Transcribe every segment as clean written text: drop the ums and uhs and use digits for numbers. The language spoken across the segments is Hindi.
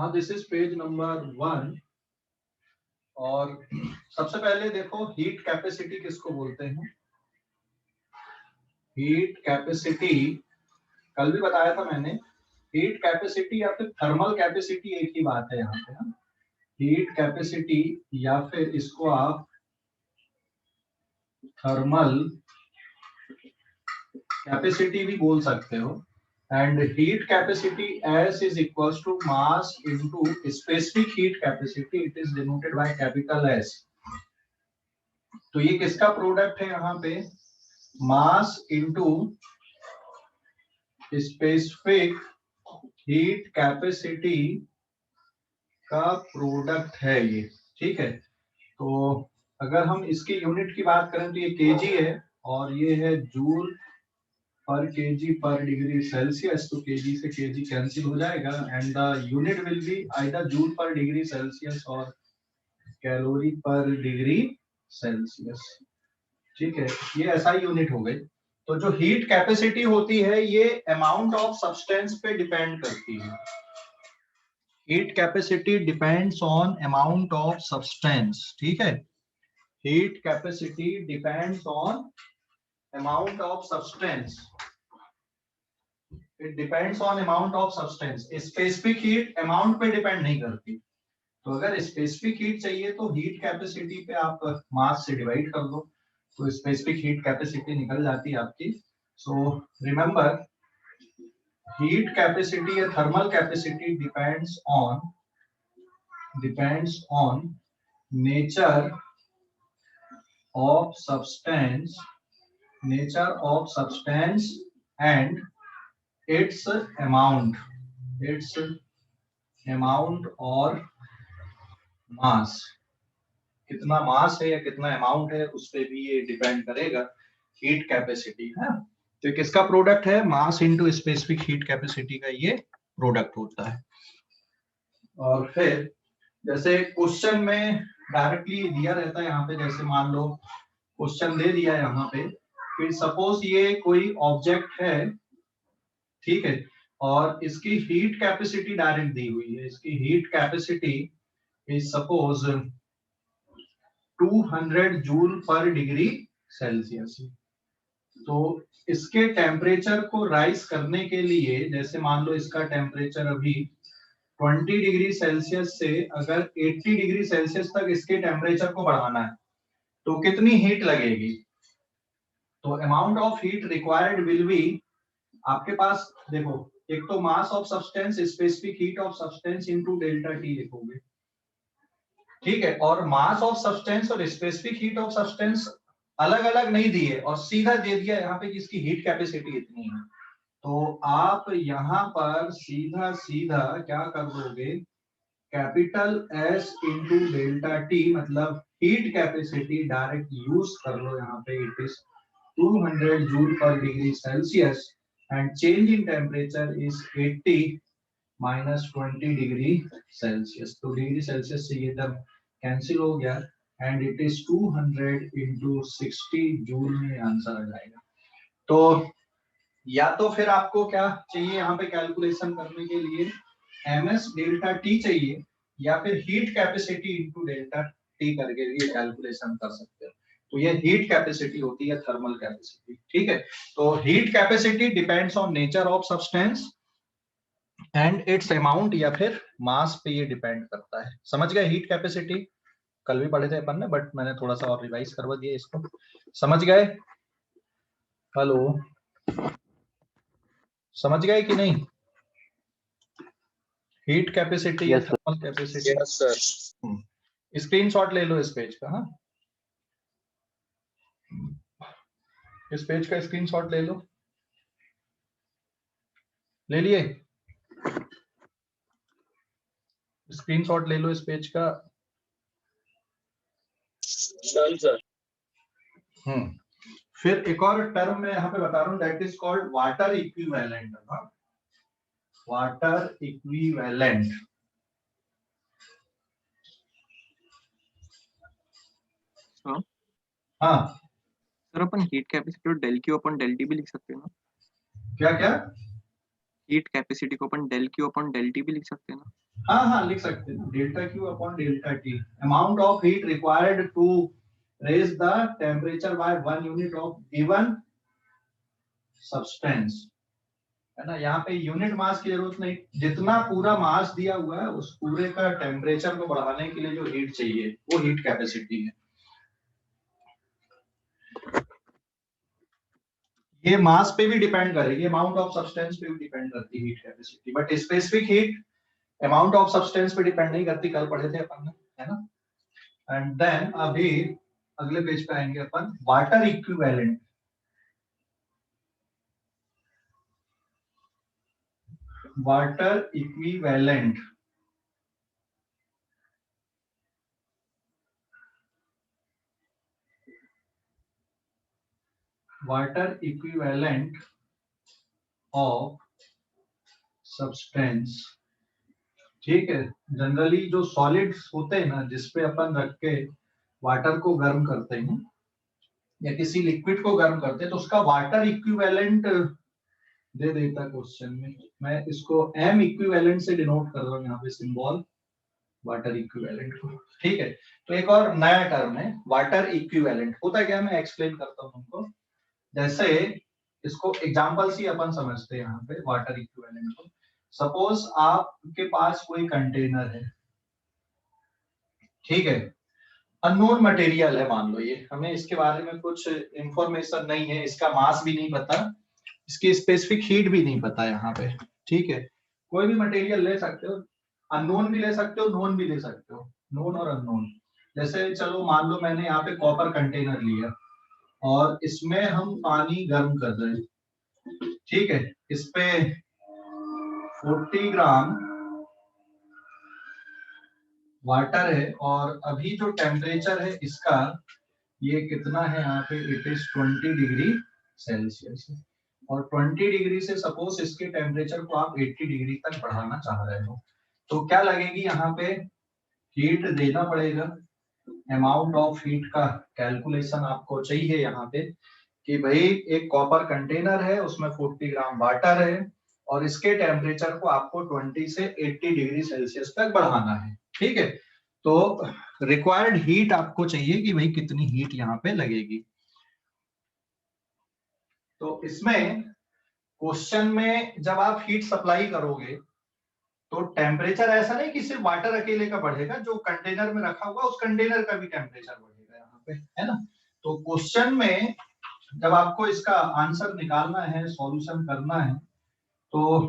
Now this is page number 1 और सबसे पहले देखो हीट कैपेसिटी किसको बोलते हैं। हीट कैपेसिटी कल भी बताया था मैंने, हीट कैपेसिटी या फिर थर्मल कैपेसिटी एक ही बात है यहाँ पे ना। हीट कैपेसिटी या फिर इसको आप थर्मल कैपेसिटी भी बोल सकते हो। And heat capacity S is equals to mass into specific heat capacity, it is denoted by capital S। तो ये किसका प्रोडक्ट है यहाँ पे, mass into specific heat capacity का प्रोडक्ट है ये, ठीक है। तो अगर हम इसकी यूनिट की बात करें तो ये केजी है और ये है जूल पर केजी पर डिग्री सेल्सियस। तो केजी से केजी कैंसिल हो जाएगा and the unit will be either joule पर डिग्री सेल्सियस और कैलोरी पर डिग्री सेल्सियस, ठीक है। ये ऐसा यूनिट हो गई। तो जो हीट कैपेसिटी होती है ये अमाउंट ऑफ सब्सटेंस पे डिपेंड करती है। Heat capacity depends on amount of substance, ठीक है। Heat capacity depends on amount of substance, it depends on amount of substance. Specific heat amount पे डिपेंड नहीं करती। तो अगर स्पेसिफिक हीट चाहिए तो हीट कैपेसिटी पे आप मास से डिवाइड कर दो तो स्पेसिफिक हीट कैपेसिटी निकल जाती है आपकी। सो रिमेंबर हीट कैपेसिटी या thermal capacity depends on nature of substance and its amount और मास, कितना मास है या कितना अमाउंट है उस पे भी ये डिपेंड करेगा हीट कैपेसिटी है। तो ये किसका प्रोडक्ट है, mass into specific heat capacity का ये प्रोडक्ट होता है। और फिर जैसे क्वेश्चन में डायरेक्टली दिया रहता है यहाँ पे, जैसे मान लो क्वेश्चन दे दिया है यहाँ पे, फिर सपोज ये कोई ऑब्जेक्ट है, ठीक है, और इसकी हीट कैपेसिटी डायरेक्ट दी हुई है। इसकी heat capacity is suppose 200 joule पर डिग्री सेल्सियस। तो इसके टेम्परेचर को राइज करने के लिए, जैसे मान लो इसका टेम्परेचर अभी 20 डिग्री सेल्सियस से अगर 80 डिग्री सेल्सियस तक इसके टेम्परेचर को बढ़ाना है तो कितनी हीट लगेगी। तो amount of heat required will be, आपके पास देखो एक तो mass of substance specific heat of substance into delta T लिखोगे, ठीक है। और मास ऑफ सब्सटेंस और स्पेसिफिक हीट ऑफ सब्सटेंस अलग अलग नहीं दिए और सीधा दे दिया यहाँ पे कि इसकी हीट कैपेसिटी इतनी है। तो आप यहाँ पर सीधा सीधा क्या कर दोगे, capital S into delta T मतलब हीट कैपेसिटी डायरेक्ट यूज कर लो यहाँ पे। इट इज 200 जूल पर degree Celsius and change in temperature is 80 minus 20 degree Celsius. तो डिग्री सेल्सियस से ये टर्म कैंसिल हो गया and it is 200 into 60 joule में आंसर आ जाएगा। तो या तो फिर आपको क्या चाहिए यहाँ पे कैलकुलेशन करने के लिए, ms डेल्टा टी चाहिए या फिर heat capacity into delta T करके भी कैलकुलेशन कर सकते हो। तो ये हीट कैपेसिटी होती है थर्मल कैपेसिटी, ठीक है। तो heat capacity depends on nature of substance and it's amount या फिर मास पे ये डिपेंड करता है। समझ गए हीट कैपेसिटी, कल भी पढ़े थे अपन ने बट मैंने थोड़ा सा और रिवाइज करवा दिया इसको। समझ गए, हेलो समझ गए कि नहीं, हीट कैपेसिटी या thermal capacity. Yes sir. Screenshot ले लो इस पेज का, हाँ इस पेज का स्क्रीनशॉट ले लो, ले लिए, स्क्रीनशॉट ले लो इस पेज का। सर फिर एक और टर्म मैं यहाँ पे बता रहा हूँ, that is called water equivalent. Water equivalent, हाँ सर अपन हीट कैपेसिटी और डेल क्यू अपन डेल टी भी लिख सकते हैं ना। क्या क्या, हीट कैपेसिटी को अपन डेल क्यू अपन डेल टी भी लिख सकते हैं ना। हाँ हाँ लिख सकते हैं, delta Q upon delta T, amount of heat required to raise the temperature by 1 unit of given substance, है ना। यहाँ पे यूनिट मास की जरूरत नहीं, जितना पूरा मास दिया हुआ है उस पूरे का टेम्परेचर को बढ़ाने के लिए जो हीट चाहिए वो हीट कैपेसिटी है। ये मास पे भी डिपेंड करेगी, अमाउंट ऑफ सब्सटेंस पे भी डिपेंड करती है heat capacity, but specific heat amount of substance पे डिपेंड नहीं करती, कल पढ़े थे अपन ने, है ना। एंड देन अभी अगले पेज पे आएंगे अपन, water equivalent. Water equivalent water equivalent of substance, ठीक है। जनरली जो सॉलिड्स होते हैं ना, जिसपे अपन रख के वाटर को गर्म करते हैं या किसी लिक्विड को गर्म करते हैं, तो उसका वाटर इक्विवेलेंट दे देता क्वेश्चन में। मैं इसको एम इक्विवेलेंट से डिनोट कर रहा हूँ यहाँ पे सिंबल, वाटर इक्विवेलेंट को, ठीक है। तो एक और नया टर्म है वाटर इक्विवेलेंट, होता क्या है मैं एक्सप्लेन करता हूँ तुमको। जैसे इसको एग्जांपल से अपन समझते हैं यहाँ पे वाटर इक्विवेलेंट को। सपोज आपके पास कोई कंटेनर है, ठीक है, अननोन मटेरियल है मान लो, ये हमें इसके बारे में कुछ इंफॉर्मेशन नहीं है, इसका मास भी नहीं पता, इसकी स्पेसिफिक हीट भी नहीं पता यहाँ पे, ठीक है। कोई भी मटेरियल ले सकते हो, अननोन भी ले सकते हो, नोन भी ले सकते हो, नोन और अननोन। जैसे चलो मान लो मैंने यहाँ पे कॉपर कंटेनर लिया और इसमें हम पानी गर्म कर रहे हैं, ठीक है। इस पे 40 ग्राम वाटर है और अभी जो टेम्परेचर है इसका ये कितना है यहाँ पे, इट इज 20 डिग्री सेल्सियस, और 20 डिग्री से सपोज इसके टेम्परेचर को आप 80 डिग्री तक बढ़ाना चाह रहे हो, तो क्या लगेगी यहाँ पे, हीट देना पड़ेगा। अमाउंट ऑफ हीट का कैलकुलेशन आपको चाहिए यहाँ पे कि भाई एक कॉपर कंटेनर है, उसमें 40 ग्राम वाटर है और इसके टेम्परेचर को आपको 20 से 80 डिग्री सेल्सियस तक बढ़ाना है, ठीक है। तो रिक्वायर्ड हीट आपको चाहिए कि भाई कितनी हीट यहाँ पे लगेगी। तो इसमें क्वेश्चन में जब आप हीट सप्लाई करोगे तो टेम्परेचर ऐसा नहीं कि सिर्फ वाटर अकेले का बढ़ेगा, जो कंटेनर में रखा हुआ उस कंटेनर का भी टेम्परेचर बढ़ेगा यहाँ पे, है ना। तो क्वेश्चन में जब आपको इसका आंसर निकालना है, सॉल्यूशन करना है, तो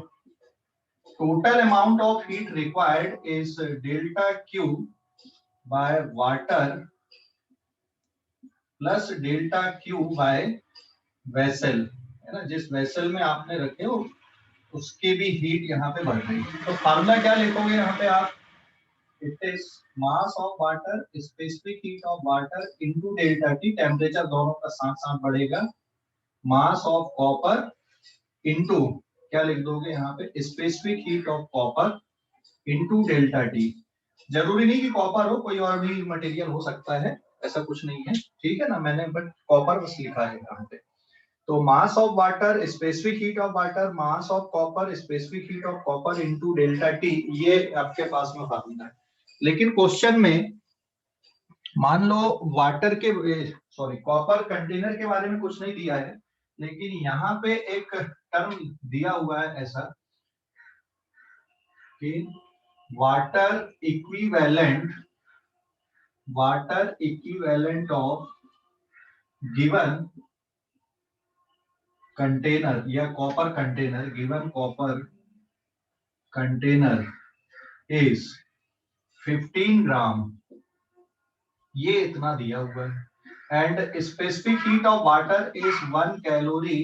total amount of heat required is delta Q by water plus delta Q by vessel, है ना। जिस वेसल में आपने रखे हो उसकी भी हीट यहाँ पे बढ़ रही है। तो फार्मूला क्या लिखोगे यहाँ पे आप, it is mass of water, specific heat of water into delta T, temperature दोनों का साथ साथ बढ़ेगा, मास ऑफ कॉपर इनटू क्या लिख दोगे यहाँ पे, specific heat of copper into delta T. जरूरी नहीं कि कॉपर हो, कोई और भी मटेरियल हो सकता है, ऐसा कुछ नहीं है, ठीक है ना। मैंने बट कॉपर बस लिखा है यहाँ पे। तो मास of water, specific heat of water, mass of copper, specific heat of copper into delta T, ये आपके पास में फार्मूला है। लेकिन क्वेश्चन में मान लो वाटर के, सॉरी, कॉपर कंटेनर के बारे में कुछ नहीं दिया है, लेकिन यहाँ पे एक टर्म दिया हुआ है ऐसा कि water equivalent of given container या copper container, given copper container is 15 gram, ये इतना दिया हुआ है, and specific heat of water is 1 calorie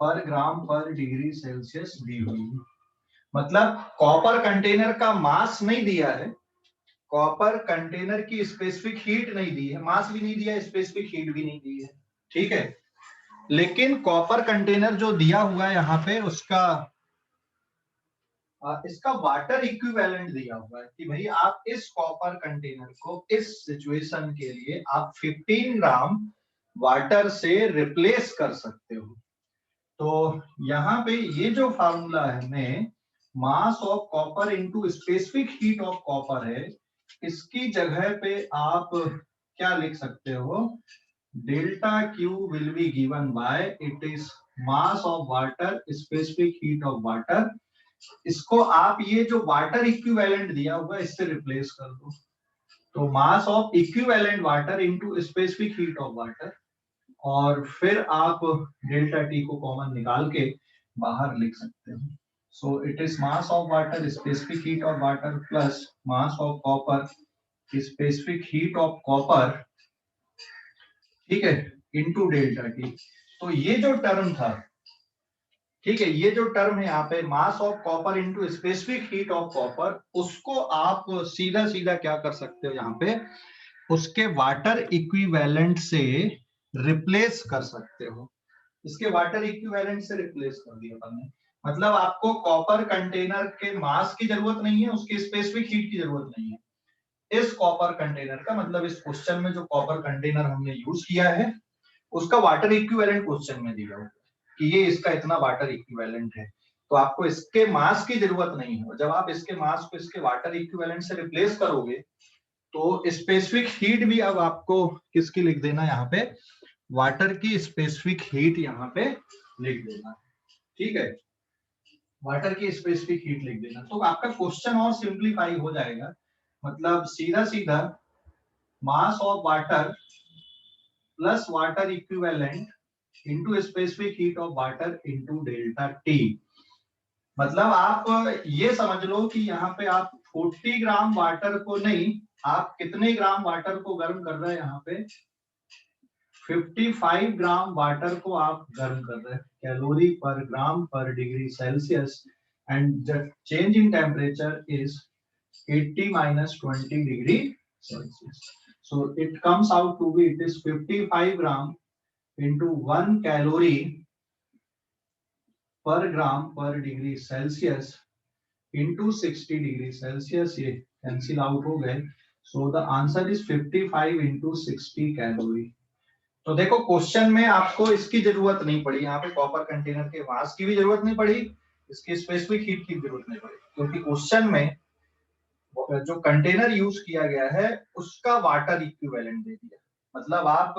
per gram per degree Celsius दी हुई है। मतलब कॉपर कंटेनर का मास नहीं दिया है, कॉपर कंटेनर की स्पेसिफिक हीट नहीं दी है, मास भी नहीं दिया है, स्पेसिफिक हीट भी नहीं दी है, ठीक है। लेकिन कॉपर कंटेनर जो दिया हुआ है यहाँ पे उसका इसका वाटर इक्विवेलेंट दिया हुआ है कि भाई आप इस कॉपर कंटेनर को इस सिचुएशन के लिए आप 15 ग्राम वाटर से रिप्लेस कर सकते हो। तो यहाँ पे ये जो फार्मूला है हमें मास of copper into specific heat of copper है, इसकी जगह पे आप क्या लिख सकते हो, delta Q will be given by it is mass of water specific heat of water. इसको आप ये जो वाटर इक्विवेलेंट दिया हुआ है इससे रिप्लेस कर दो, तो mass of equivalent water into specific heat of water, और फिर आप डेल्टा टी को कॉमन निकाल के बाहर लिख सकते हो। So it is mass of water specific heat of water plus mass of copper specific heat of copper, ठीक है, इनटू डेल्टा टी। तो ये जो टर्म था, ठीक है, ये जो टर्म है यहाँ पे मास of copper into specific heat of copper, उसको आप सीधा सीधा क्या कर सकते हो यहाँ पे, उसके वाटर इक्विवेलेंट से रिप्लेस कर सकते हो। इसके वाटर इक्विवेलेंट से रिप्लेस कर दिया हमने, मतलब आपको कॉपर कंटेनर के मास की जरूरत नहीं है, उसकी स्पेसिफिक हीट की जरूरत नहीं है। इस कॉपर कंटेनर का मतलब इस क्वेश्चन में जो कॉपर कंटेनर हमने यूज किया है उसका वाटर इक्विवेलेंट क्वेश्चन में दिया हुआ कि ये इसका इतना वाटर इक्विवेलेंट है, तो आपको इसके मास की जरूरत नहीं है। जब आप इसके मास को इसके वाटर इक्विवेलेंट से रिप्लेस करोगे तो स्पेसिफिक हीट भी अब आपको किसकी लिख देना, यहाँ पे वाटर की स्पेसिफिक हीट यहाँ पे लिख देना, ठीक है, वाटर की स्पेसिफिक हीट लिख देना। तो आपका क्वेश्चन और सिंप्लीफाई हो जाएगा, मतलब सीधा सीधा मास of water plus water equivalent into specific heat of water into delta T. मतलब आप ये समझ लो कि यहाँ पे आप 40 ग्राम वाटर को नहीं, आप कितने ग्राम वाटर को गर्म कर रहे हैं, यहाँ पे 55 ग्राम वाटर को आप गर्म कर रहे हैं, calorie per gram per degree Celsius, and the change in temperature is 80 minus 20 degree Celsius. So it comes out to be, it is 55 gram into 1 calorie per gram per degree Celsius into 60 degree Celsius, ये cancel out हो गए। So the answer is 55 into 60 calorie। तो देखो क्वेश्चन में आपको इसकी जरूरत नहीं पड़ी, यहाँ पे कॉपर कंटेनर के मास की भी जरूरत नहीं पड़ी, इसकी स्पेसिफिक हीट की जरूरत नहीं पड़ी, क्योंकि क्वेश्चन में जो कंटेनर यूज किया गया है उसका वाटर इक्विवेलेंट दे दिया। मतलब आप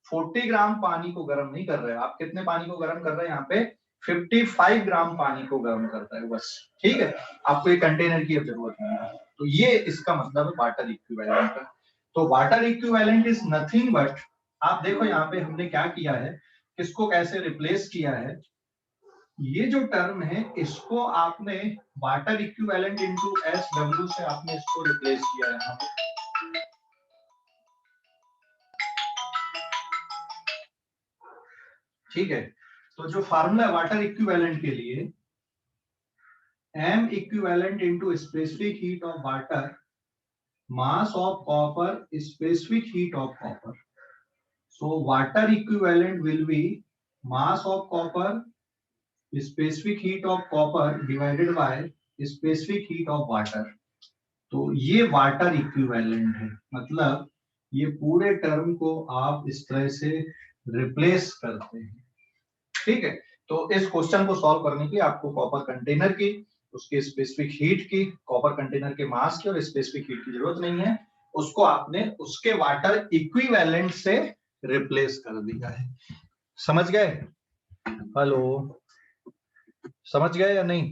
40 ग्राम पानी को गर्म नहीं कर रहे, आप कितने पानी को गर्म कर रहे हैं, यहाँ पे 55 ग्राम पानी को गर्म करता है बस, ठीक है, आपको ये कंटेनर की अब जरूरत नहीं है। तो ये इसका मतलब है वाटर इक्विवेलेंट का। तो water equivalent is nothing but, आप देखो यहाँ पे हमने क्या किया है, किसको कैसे रिप्लेस किया है, ये जो टर्म है इसको आपने वाटर इक्विवेलेंट इनटू SW से आपने इसको रिप्लेस किया है। ठीक है, तो जो फार्मूला वाटर इक्विवेलेंट के लिए, M equivalent into specific heat of water mass of copper specific heat of copper. So water equivalent will be mass of copper specific heat of copper divided by specific heat of water. तो ये वाटर इक्विवेलेंट है, मतलब ये पूरे टर्म को आप इस तरह से रिप्लेस करते हैं, ठीक है। तो इस क्वेश्चन को सॉल्व करने के लिए आपको कॉपर कंटेनर की, उसके स्पेसिफिक हीट की, कॉपर कंटेनर के मास की और स्पेसिफिक हीट की जरूरत नहीं है, उसको आपने उसके वाटर इक्विवेलेंट से रिप्लेस कर दिया है। समझ गए? हेलो, समझ गए या नहीं?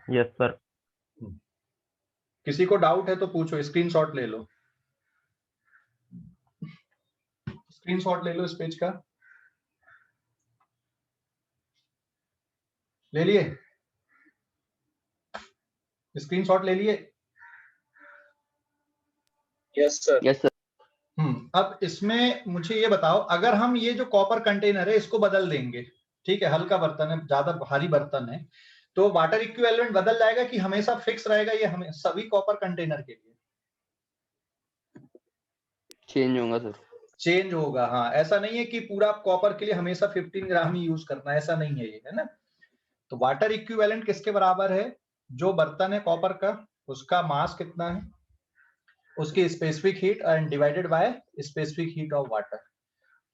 Yes sir. किसी को डाउट है तो पूछो, स्क्रीनशॉट ले लो, स्क्रीनशॉट ले लो इस पेज का, ले लिए? स्क्रीनशॉट ले लिए? Yes sir. Yes sir. अब इसमें मुझे ये बताओ, अगर हम ये जो कॉपर कंटेनर है इसको बदल देंगे, ठीक है, हल्का बर्तन है, ज्यादा भारी बर्तन है, तो वाटर इक्विवेलेंट बदल जाएगा कि हमेशा फिक्स रहेगा ये हमें सभी कॉपर कंटेनर के लिए? चेंज होगा सर। चेंज होगा, हाँ, ऐसा नहीं है कि पूरा कॉपर के लिए हमेशा 15 ग्राम ही यूज करना है, ऐसा नहीं है ये, है ना। तो वाटर इक्विवेलेंट किसके बराबर है, जो बर्तन है कॉपर का उसका मास कितना है, उसकी specific heat and divided by specific heat of water.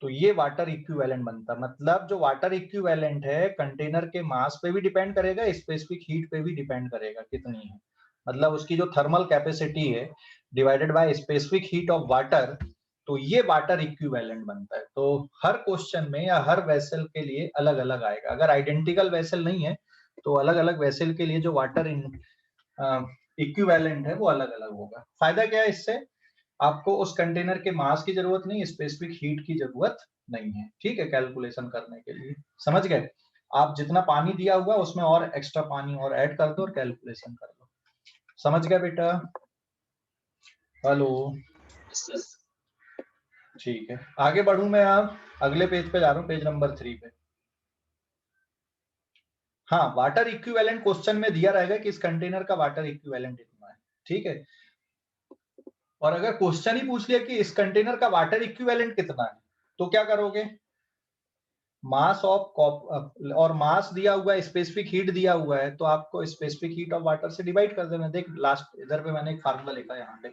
तो ये वाटर इक्विवेलेंट बनता है। मतलब जो वाटर इक्विवेलेंट है कंटेनर के मास पे भी डिपेंड करेगा, स्पेसिफिक हीट पे भी डिपेंड करेगा कितनी है। मतलब उसकी जो थर्मल कैपेसिटी है divided by specific heat of water, तो ये वाटर इक्विवेलेंट बनता है। तो हर क्वेश्चन में या हर वेसल के लिए अलग अलग आएगा। अगर आइडेंटिकल वेसल नहीं है तो अलग अलग वेसल के लिए जो वाटर इक्विवेलेंट है वो अलग अलग होगा। फायदा क्या है इससे? आपको उस कंटेनर के मास की जरूरत नहीं, स्पेसिफिक हीट की जरूरत नहीं है, ठीक है, कैलकुलेशन करने के लिए। समझ गए? आप जितना पानी दिया हुआ उसमें और एक्स्ट्रा पानी और ऐड कर दो और कैलकुलेशन कर लो। समझ गए बेटा? हेलो? ठीक है, आगे बढ़ूं मैं। आप अगले पेज पे जा रहा हूं, पेज नंबर 3 पे। हाँ, वाटर इक्विवेलेंट क्वेश्चन में दिया रहेगा कि इस कंटेनर का वाटर इक्विवेलेंट इतना है, ठीक है। और अगर क्वेश्चन ही पूछ लिया कि इस कंटेनर का वाटर इक्विवेलेंट कितना है, तो क्या करोगे? मास ऑफ और मास दिया हुआ है, स्पेसिफिक हीट दिया हुआ है, तो आपको स्पेसिफिक हीट ऑफ वाटर से डिवाइड कर देना। देख लास्ट इधर पे मैंने एक फार्मूला लिखा है यहाँ पे,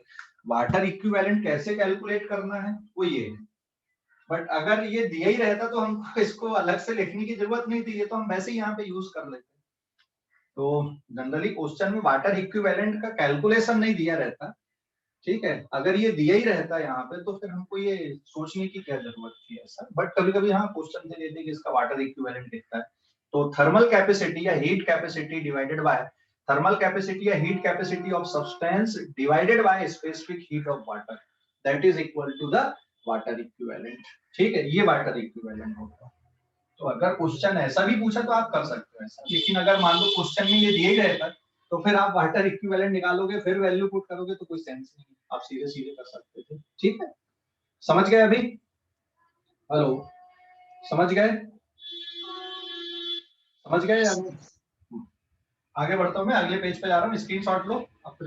वाटर इक्विवेलेंट कैसे कैलकुलेट करना है वो ये है। बट अगर ये दिया ही रहता तो हमको इसको अलग से लिखने की जरूरत नहीं थी, ये तो हम वैसे ही यहाँ पे यूज कर लेते। तो जनरली क्वेश्चन में वाटर इक्विवेलेंट का कैलकुलेशन नहीं दिया रहता, ठीक है। अगर ये दिया ही रहता है यहाँ पे तो फिर हमको ये सोचने की क्या जरूरत थी ऐसा। बट कभी कभी हाँ क्वेश्चन दे देते कि इसका वाटर इक्विवेलेंट कितना है, तो थर्मल कैपेसिटी या heat capacity divided by thermal capacity या heat capacity of substance divided by specific heat of water, that is equal to the water equivalent. ठीक है, ये वाटर इक्विवेलेंट होगा। तो अगर क्वेश्चन ऐसा भी पूछा तो आप कर सकते हो ऐसा, लेकिन अगर मान लो क्वेश्चन में ये दिया ही रहता तो फिर आप वाटर इक्विवेलेंट निकालोगे फिर वैल्यू पुट करोगे तो कोई सेंस नहीं, आप सीधे सीधे कर सकते थे। ठीक है, समझ गए अभी? हेलो, समझ गए? समझ गए? आगे बढ़ता हूँ मैं, अगले पेज पे जा रहा हूँ, स्क्रीनशॉट लो। अब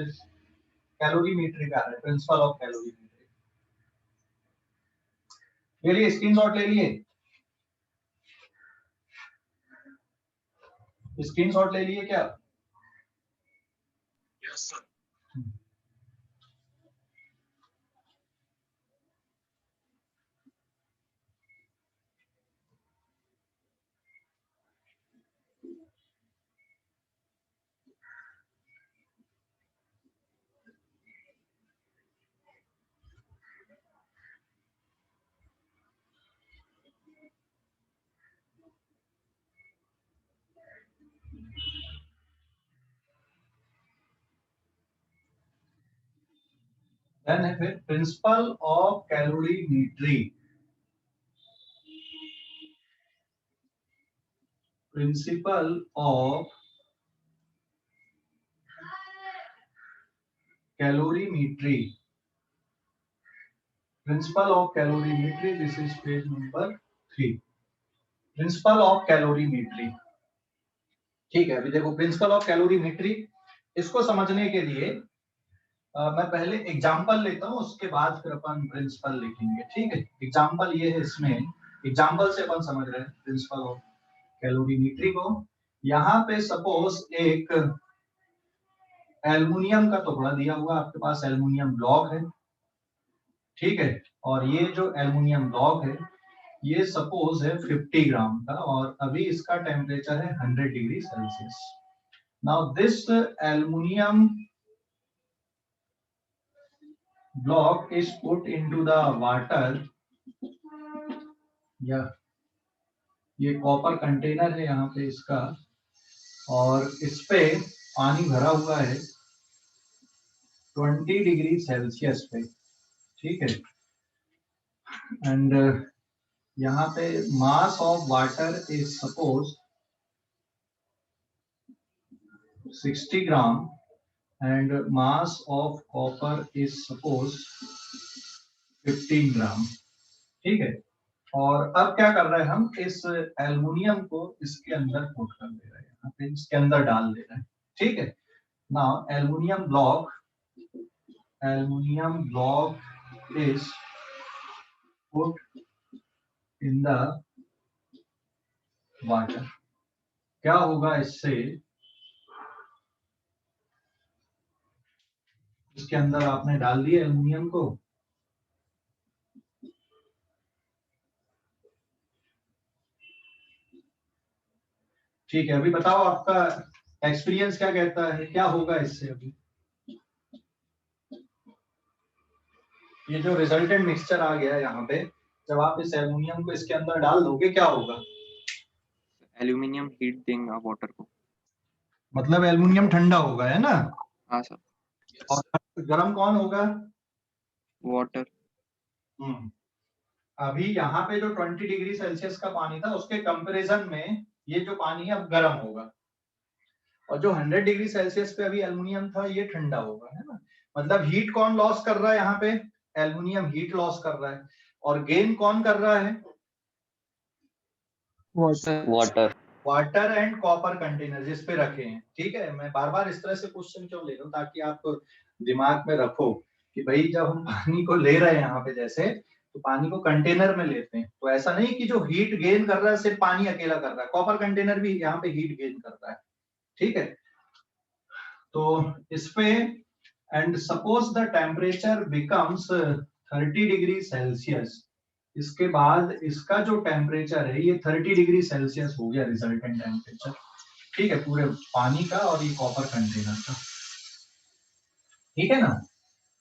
कैलोरीमेट्री का है, प्रिंसिपल ऑफ कैलोरीमेट्री। ले लिए स्क्रीनशॉट? ले लिए स्क्रीनशॉट? ले लिए क्या? Yes sir. देन है फिर principle of calorimetry. Principle of calorimetry, principle of calorimetry, this is page number 3। Principle of calorimetry, ठीक है। अभी देखो प्रिंसिपल ऑफ कैलोरीमेट्री, इसको समझने के लिए मैं पहले एग्जांपल लेता हूं, उसके बाद फिर अपन प्रिंसिपल लिखेंगे। ठीक है, एग्जांपल ये है, इसमें एग्जांपल से अपन समझ रहे हैं प्रिंसिपल ऑफ कैलोरीमेट्री को। यहाँ पे सपोज एक एल्युमिनियम का टुकड़ा दिया हुआ आपके पास, एल्युमिनियम ब्लॉक है, ठीक है। और ये जो एल्युमिनियम ब्लॉक है ये सपोज है 50 ग्राम का, और अभी इसका टेम्परेचर है 100 degree Celsius. Now this aluminium block is put into the water, या ये कॉपर कंटेनर है यहाँ पे इसका, और इस पे पानी भरा हुआ है 20 डिग्री सेल्सियस पे, ठीक है। एंड यहाँ पे मास of water is suppose 60 gram and mass of copper is suppose 15 ग्राम, ठीक है। और अब क्या कर रहे हैं हम, इस एल्युमिनियम को इसके अंदर पुट कर दे रहे हैं, यहाँ पे इसके अंदर डाल दे रहे हैं, ठीक है। Now aluminium block is put in the water. क्या होगा इससे, इसके अंदर आपने डाल दिया एल्युमिनियम को, ठीक है, अभी बताओ आपका एक्सपीरियंस क्या कहता है, क्या होगा इससे अभी? ये जो रिजल्टेंट मिक्सचर आ गया है यहाँ पे, जब आप इस एल्युमिनियम को इसके अंदर डाल दोगे क्या होगा? एल्यूमिनियम हीट देगा वाटर को। मतलब एल्युमिनियम ठंडा होगा, है ना? हाँ सर। और गर्म कौन होगा? वाटर। अभी यहाँ पे जो 20 डिग्री सेल्सियस का पानी था उसके कंपैरिजन में ये जो पानी है अब गर्म होगा, और जो 100 डिग्री सेल्सियस पे अभी एल्युमिनियम था ये ठंडा होगा, है ना? मतलब हीट कौन लॉस कर रहा है यहाँ पे? एल्युमिनियम हीट लॉस कर रहा है, और गेन कौन कर रहा है? Water. Water and copper container जिस पे रखे हैं। ठीक है, मैं बार बार इस तरह से क्वेश्चन क्यों ले रहा हूँ, ताकि आप दिमाग में रखो कि भाई जब हम पानी को ले रहे हैं यहाँ पे, जैसे तो पानी को कंटेनर में लेते हैं, तो ऐसा नहीं कि जो हीट गेन कर रहा है सिर्फ पानी अकेला कर रहा है, कॉपर कंटेनर भी यहाँ पे हीट गेन कर रहा है। ठीक है, तो इस पे and suppose the temperature becomes 30 degree Celsius, इसके बाद इसका जो टेम्परेचर है ये 30 डिग्री सेल्सियस हो गया रिजल्टेंट टेम्परेचर। ठीक है, पूरे पानी का और ये कॉपर कंटेनर का। ठीक है ना?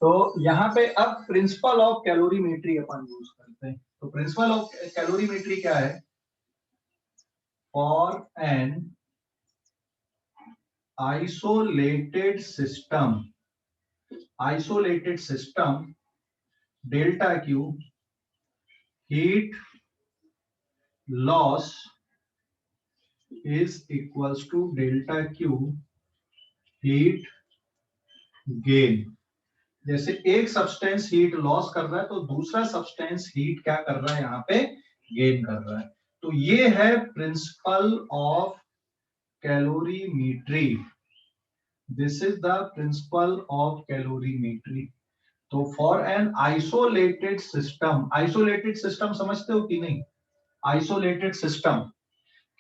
तो यहाँ पे अब principle of calorimetry upon use करते हैं। तो प्रिंसिपल ऑफ कैलोरीमेट्री क्या है? For an isolated system delta Q heat loss is equals to delta Q heat gain। जैसे एक सब्सटेंस हीट लॉस कर रहा है तो दूसरा सब्सटेंस हीट क्या कर रहा है यहाँ पे? गेन कर रहा है। तो ये है principle of calorimetry. This is the principle of calorimetry. तो फॉर एन आइसोलेटेड सिस्टम समझते हो कि नहीं? आइसोलेटेड सिस्टम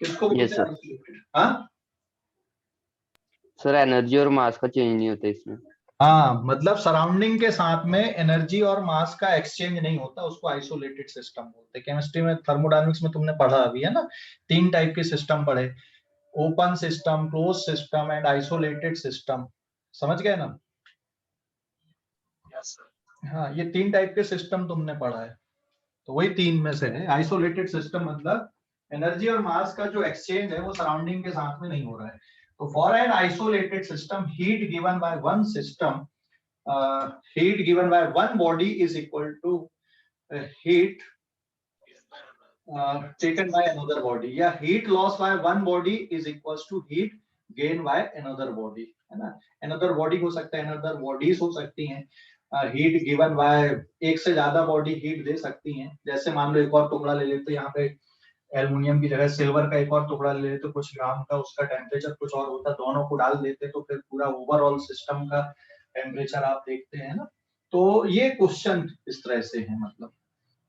किसको बोलते हैं? आइसोलेटेड। हाँ सर, एनर्जी और मास का चेंज नहीं होता इसमें। हाँ, मतलब सराउंडिंग के साथ में एनर्जी और मास का एक्सचेंज नहीं होता, उसको आइसोलेटेड सिस्टम बोलते हैं। केमिस्ट्री में थर्मोडायनामिक्स में तुमने पढ़ा अभी, है ना? 3 टाइप के सिस्टम पढ़े, open system, close system and isolated system. समझ गए ना? हाँ, ये 3 टाइप के सिस्टम तुमने पढ़ा है, तो वही 3 में से है। आइसोलेटेड सिस्टम मतलब एनर्जी और मास का जो एक्सचेंज है वो सराउंडिंग के साथ में नहीं हो रहा है। तो for an isolated system heat given by one system, heat given by one body is equal to heat taken by another body, या heat loss by one body is equals to heat gain by another body, है ना? another body हो सकता है, another bodies हो सकती हैं, heat given by एक से ज्यादा बॉडी हीट दे सकती हैं। जैसे मान लो एक और टुकड़ा ले लेते, यहाँ पे एल्युमिनियम की जगह सिल्वर का एक और टुकड़ा ले लेते, कुछ ग्राम का, उसका टेम्परेचर कुछ और होता, दोनों को डाल देते तो फिर पूरा ओवरऑल सिस्टम का टेम्परेचर आप देखते हैं ना। तो ये क्वेश्चन इस तरह से है मतलब।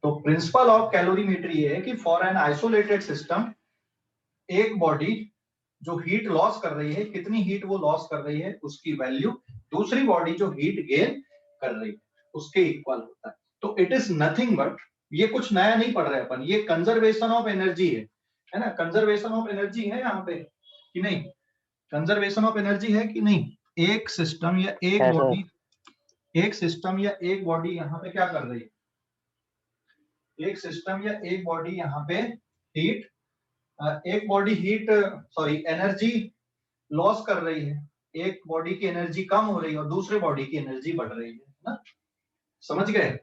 तो प्रिंसिपल ऑफ कैलोरीमेट्री ये है कि फॉर एन आइसोलेटेड सिस्टम एक बॉडी जो हीट लॉस कर रही है, कितनी हीट वो लॉस कर रही है उसकी वैल्यू दूसरी बॉडी जो हीट गेन कर रही है उसके इक्वल होता है। तो इट इज नथिंग बट, ये कुछ नया नहीं पढ़ रहे अपन, ये कंजर्वेशन ऑफ एनर्जी है ना? कंजर्वेशन ऑफ एनर्जी है यहाँ पे कि नहीं? कंजर्वेशन ऑफ एनर्जी है कि नहीं? एक सिस्टम या एक बॉडी, एक सिस्टम या एक बॉडी यहाँ पे क्या कर रही है? एक सिस्टम या एक बॉडी यहाँ पे हीट, एक body heat sorry energy loss कर रही है, एक बॉडी की एनर्जी कम हो रही है और दूसरे बॉडी की एनर्जी बढ़ रही है ना? समझ गए?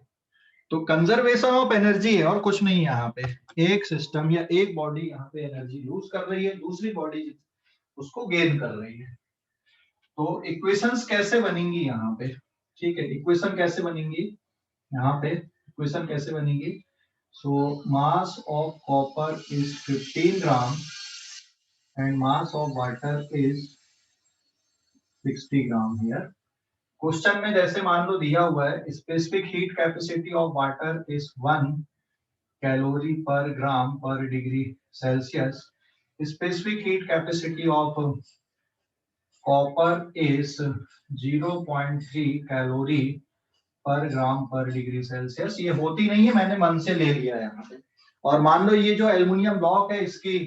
तो कंजर्वेशन ऑफ एनर्जी है और कुछ नहीं। यहाँ पे एक सिस्टम या एक बॉडी यहाँ पे एनर्जी लूज कर रही है, दूसरी बॉडी उसको गेन कर रही है। तो इक्वेशंस कैसे बनेंगी यहाँ पे? ठीक है, इक्वेशन कैसे बनेंगी यहाँ पे? इक्वेशन कैसे बनेंगी? So mass of copper is 15 gram and mass of water is 60 gram here. Question में जैसे मान लो दिया हुआ है specific heat capacity of water is 1 calorie per gram per degree Celsius, specific heat capacity of copper is 0.3 calorie per gram per degree Celsius. ये होती नहीं है, मैंने मन से ले लिया यहाँ पे। और मान लो ये जो एल्युमिनियम ब्लॉक है इसकी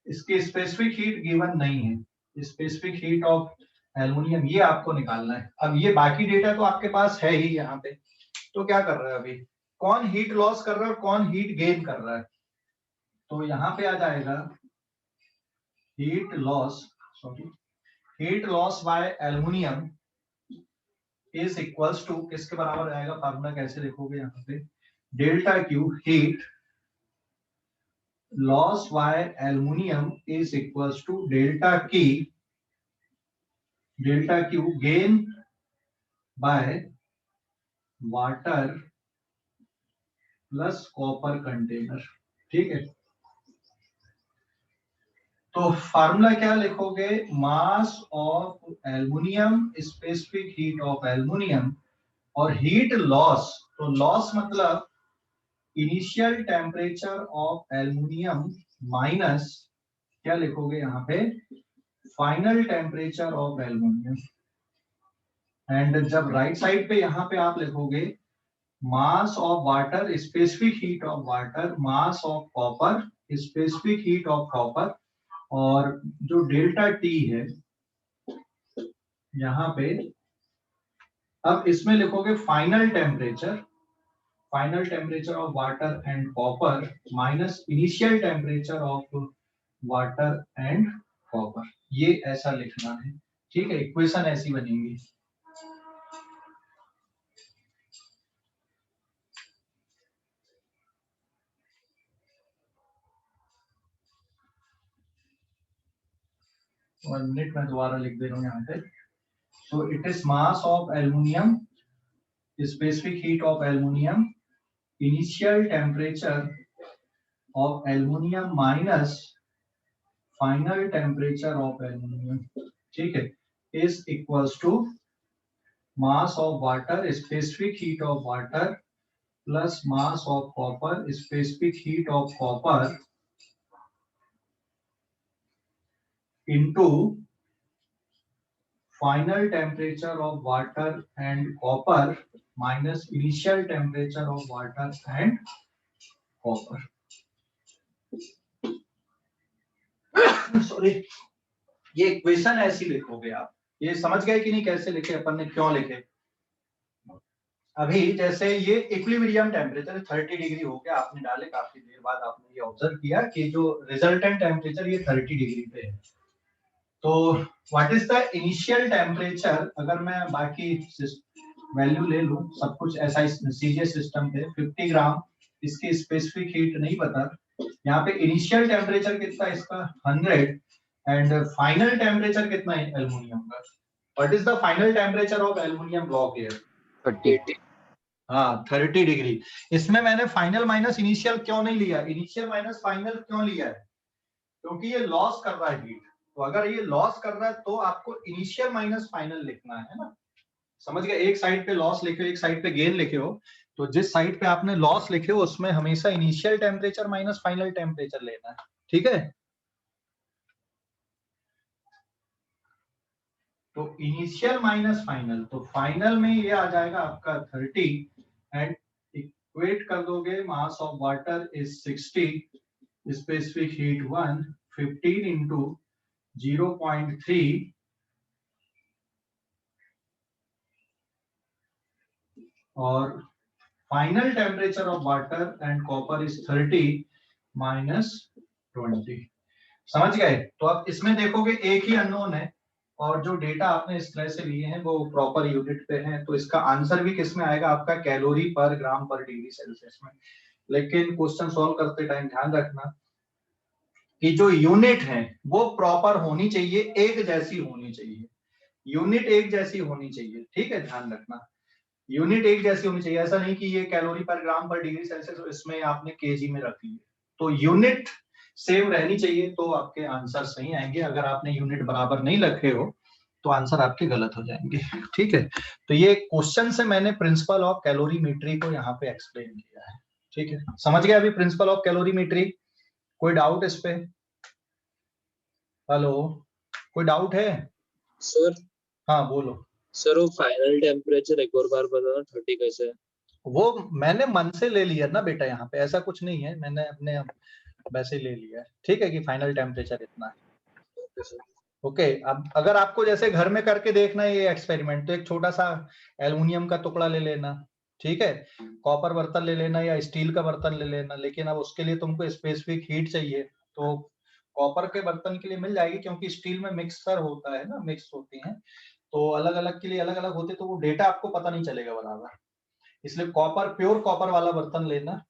इसकी स्पेसिफिक हीट गिवन नहीं है, स्पेसिफिक हीट ऑफ एल्युमिनियम ये आपको निकालना है। अब ये बाकी डेटा तो आपके पास है ही यहाँ पे, तो क्या कर रहा है अभी, कौन हीट लॉस कर रहा है और कौन हीट गेन कर रहा है। तो यहाँ पे आ जाएगा heat loss, sorry heat loss by aluminium is equals to, किसके बराबर आएगा, फार्मूला कैसे लिखोगे यहाँ पे, delta Q heat loss by aluminium is equals to delta Q gain by water plus copper container. ठीक है, तो फार्मूला क्या लिखोगे, mass of aluminium, specific heat of aluminium और हीट लॉस, तो लॉस मतलब initial temperature of aluminium minus क्या लिखोगे यहाँ पे, final temperature of aluminium. And जब राइट साइड पे यहाँ पे आप लिखोगे mass of water, specific heat of water, mass of copper, specific heat of copper, और जो डेल्टा टी है यहाँ पे, अब इसमें लिखोगे final temperature of water and copper minus initial temperature of water and copper, ये ऐसा लिखना है। ठीक है, इक्वेशन ऐसी बनेगी। और मिनट में दोबारा लिख दे रहा हूँ यहाँ पे। So it is mass of aluminium, specific heat of aluminium, initial temperature of aluminium minus final temperature of aluminium, ठीक है, is equals to mass of water, specific heat of water plus mass of copper, specific heat of copper into final temperature of water and copper minus initial temperature of water and copper. Sorry, ये इक्वेशन ऐसी लिखोगे आप। ये समझ गए कि नहीं कैसे लिखे अपन ने, क्यों लिखे। अभी जैसे ये इक्विलिब्रियम टेम्परेचर 30 डिग्री हो गया, आपने डाले, काफी देर बाद आपने ये ऑब्जर्व किया कि जो रिजल्टेंट टेम्परेचर ये 30 डिग्री पे है। तो what is the initial temperature, अगर मैं बाकी वैल्यू ले लूं, सब कुछ ऐसा सीरियस सिस्टम पे 50 ग्राम, इसकी स्पेसिफिक हीट नहीं पता, यहाँ पे इनिशियल टेम्परेचर कितना इसका 100 एंड फाइनल टेम्परेचर कितना है एल्युमिनियम का। What is the final temperature of aluminium block here, 30। हाँ 30 डिग्री। इसमें मैंने फाइनल माइनस इनिशियल क्यों नहीं लिया, इनिशियल माइनस फाइनल क्यों लिया है, क्योंकि ये लॉस कर रहा है हीट। तो अगर ये लॉस कर रहा है तो आपको इनिशियल माइनस फाइनल लिखना है ना, समझ गए। एक साइड पे लॉस लिखे हो, एक साइड पे गेन लिखे हो, तो जिस साइड पे आपने लॉस लिखे हो उसमें हमेशा initial temperature minus final temperature लेना है। ठीक है, तो इनिशियल माइनस फाइनल, तो फाइनल में ये आ जाएगा आपका 30 एंड इक्वेट कर दोगे, मास of water is 60, specific heat 1, 15 into 0.3 और final temperature of water and copper is 30 minus 20। समझ गए। तो अब इसमें देखोगे एक ही अननोन है और जो डेटा आपने इस तरह से लिए हैं वो प्रॉपर यूनिट पे हैं, तो इसका आंसर भी किस में आएगा आपका, calorie per gram per degree Celsius में। लेकिन क्वेश्चन सॉल्व करते टाइम ध्यान रखना कि जो यूनिट है वो प्रॉपर होनी चाहिए, एक जैसी होनी चाहिए, यूनिट एक जैसी होनी चाहिए। ठीक है, ध्यान रखना यूनिट एक जैसी होनी चाहिए, ऐसा नहीं कि ये calorie per gram per degree Celsius इसमें आपने केजी में रख ली। तो यूनिट सेम रहनी चाहिए तो आपके आंसर सही आएंगे। अगर आपने यूनिट बराबर नहीं रखे हो तो आंसर आपके गलत हो जाएंगे। ठीक है, तो ये क्वेश्चन से मैंने प्रिंसिपल ऑफ कैलोरीमेट्री को यहाँ पे एक्सप्लेन किया है। ठीक है, समझ गए अभी प्रिंसिपल ऑफ कैलोरीमेट्री। कोई डाउट इस पे? हेलो, कोई डाउट है? सर हाँ बोलो। सर वो फाइनल टेम्परेचर एक और बार बताना, 30 कैसे है? वो मैंने मन से ले लिया ना बेटा, यहाँ पे ऐसा कुछ नहीं है, मैंने अपने वैसे ही ले लिया है, ठीक है, कि फाइनल टेम्परेचर इतना है। Okay sir. ओके, अब अगर आपको जैसे घर में करके देखना है ये एक्सपेरिमेंट, तो एक छोटा सा एल्युमिनियम का टुकड़ा ले लेना, ठीक है, कॉपर बर्तन ले लेना या स्टील का बर्तन ले लेना, लेकिन अब उसके लिए तुमको स्पेसिफिक हीट चाहिए, तो कॉपर के बर्तन के लिए मिल जाएगी, क्योंकि स्टील में मिक्सर होता है ना, मिक्स होती हैं, तो अलग अलग के लिए अलग अलग होते, तो वो डेटा आपको पता नहीं चलेगा बराबर, इसलिए कॉपर, प्योर कॉपर वाला बर्तन लेना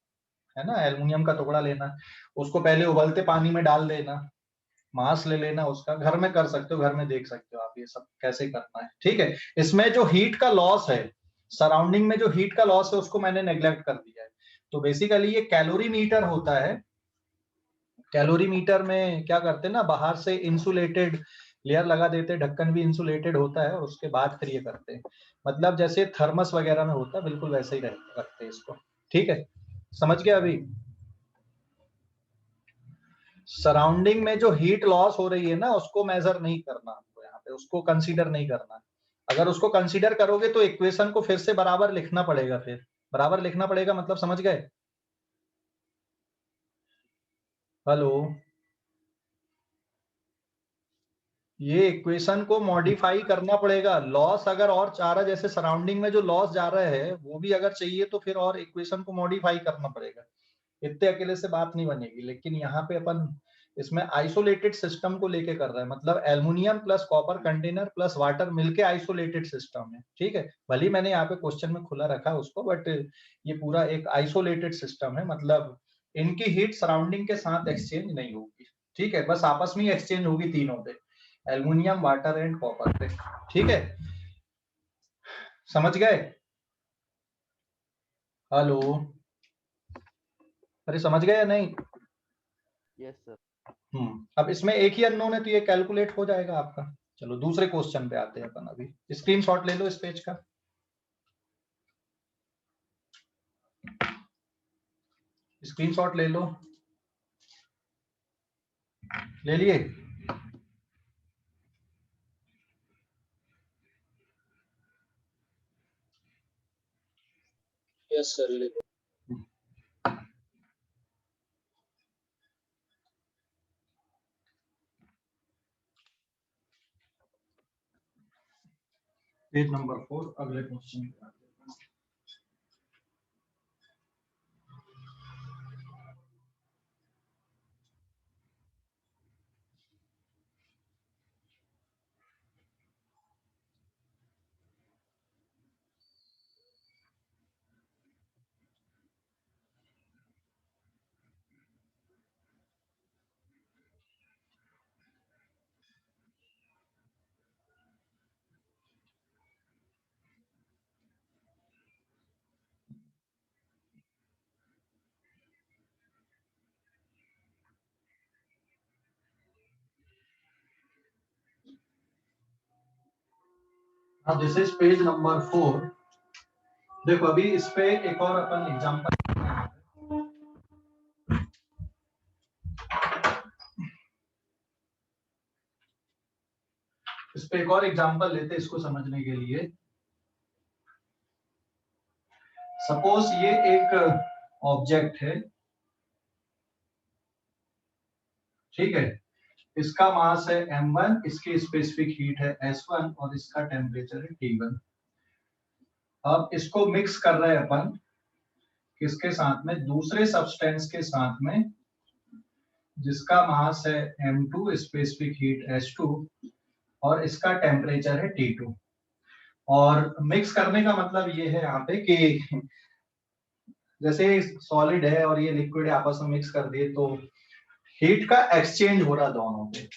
है ना, एल्युमिनियम का टुकड़ा लेना, उसको पहले उबलते पानी में डाल देना, मास ले लेना उसका, घर में कर सकते हो, घर में देख सकते हो आप ये सब कैसे करना है, ठीक है। इसमें जो हीट का लॉस है, सराउंडिंग में जो हीट का लॉस है उसको मैंने नेग्लेक्ट कर दिया है, तो बेसिकली ये कैलोरी मीटर होता है। कैलोरी मीटर में क्या करते हैं ना, बाहर से इंसुलेटेड लेयर लगा देते, ढक्कन भी इंसुलेटेड होता है, और उसके बाद फिर ये करते हैं, मतलब जैसे थर्मस वगैरह में होता है, बिल्कुल वैसे ही रखते हैं इसको, ठीक है, समझ गया। अभी सराउंडिंग में जो हीट लॉस हो रही है ना, उसको मेजर नहीं करना हमको यहाँ पे, उसको कंसीडर नहीं करना, अगर उसको कंसीडर करोगे तो इक्वेशन को फिर से बराबर लिखना पड़ेगा, फिर बराबर लिखना पड़ेगा, मतलब समझ गए। हेलो, ये इक्वेशन को मॉडिफाई करना पड़ेगा, लॉस अगर और चाह रहा है, जैसे सराउंडिंग में जो लॉस जा रहा है वो भी अगर चाहिए, तो फिर और इक्वेशन को मॉडिफाई करना पड़ेगा, इतने अकेले से बात नहीं बनेगी। लेकिन यहाँ पे अपन इसमें आइसोलेटेड सिस्टम को लेके कर रहे हैं, मतलब aluminium plus copper container plus water मिलके आइसोलेटेड सिस्टम है, ठीक है, भले ही मैंने यहाँ पे क्वेश्चन में खुला रखा उसको, बट ये पूरा एक आइसोलेटेड सिस्टम है, मतलब इनकी हीट सराउंडिंग के साथ एक्सचेंज नहीं होगी, ठीक है, बस आपस में एक्सचेंज होगी तीनों पे, एल्युमिनियम, वाटर एंड कॉपर पे, ठीक है, समझ गए। हेलो, अरे समझ गए या नहीं। Yes sir. अब इसमें एक ही अननोन है, तो ये कैलकुलेट हो जाएगा आपका। चलो दूसरे क्वेश्चन पे आते हैं अपन, अभी स्क्रीनशॉट ले लो इस पेज का, स्क्रीनशॉट ले लो, ले लिए। यस सर, ले लो। पेज नंबर 4, अगले क्वेश्चन पे आते हैं। हाँ, दिस इज पेज नंबर 4। देखो अभी इस पे एक और अपन एग्जांपल, इस पे एक और एग्जांपल लेते हैं इसको समझने के लिए। सपोज ये एक ऑब्जेक्ट है, ठीक है, इसका मास है m1, इसकी स्पेसिफिक हीट है s1 और इसका टेम्परेचर है t1। अब इसको मिक्स कर रहे हैं अपन किसके साथ में, दूसरे सब्सटेंस के साथ में, जिसका मास है m2, स्पेसिफिक हीट s2 और इसका टेम्परेचर है t2। और मिक्स करने का मतलब ये है यहाँ पे कि जैसे सॉलिड है और ये लिक्विड है, आपस में मिक्स कर दिए, तो हीट का एक्सचेंज हो रहा दोनों पे,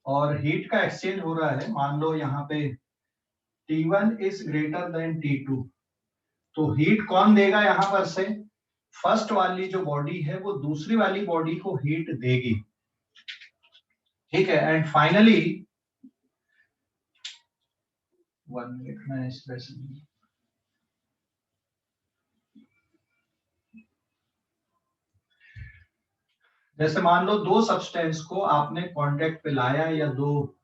और हीट का एक्सचेंज हो रहा है, मान लो यहाँ पे T1 is greater than T2, तो हीट कौन देगा यहाँ पर से, फर्स्ट वाली जो बॉडी है वो दूसरी वाली बॉडी को हीट देगी, ठीक है, एंड फाइनली 1 मिनट में स्पेशली, जैसे मान लो दो सब्सटेंस को आपने कांटेक्ट पे लाया, या दो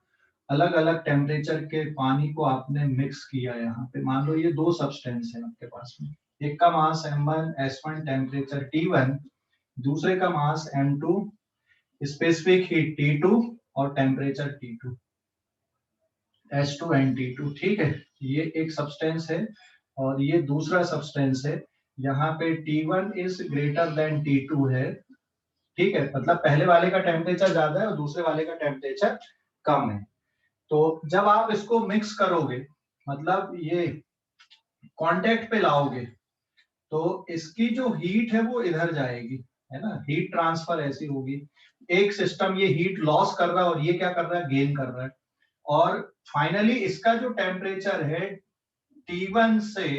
अलग अलग टेम्परेचर के पानी को आपने मिक्स किया, यहाँ पे मान लो ये दो सब्सटेंस है आपके पास में, एक का मास m1 s1 टेम्परेचर T1, दूसरे का मास m2 स्पेसिफिक हीट T2 और temperature T2, H2 and T2, ठीक है। ये एक सब्सटेंस है और ये दूसरा सब्सटेंस है। यहाँ पे T1 is greater than T2 है, ठीक है, मतलब पहले वाले का टेम्परेचर ज्यादा है और दूसरे वाले का टेम्परेचर कम है। तो जब आप इसको मिक्स करोगे, मतलब ये कांटेक्ट पे लाओगे, तो इसकी जो हीट है वो इधर जाएगी, है ना, हीट ट्रांसफर ऐसी होगी। एक सिस्टम ये हीट लॉस कर रहा है और ये क्या कर रहा है, गेन कर रहा है। और फाइनली इसका जो टेम्परेचर है T1 से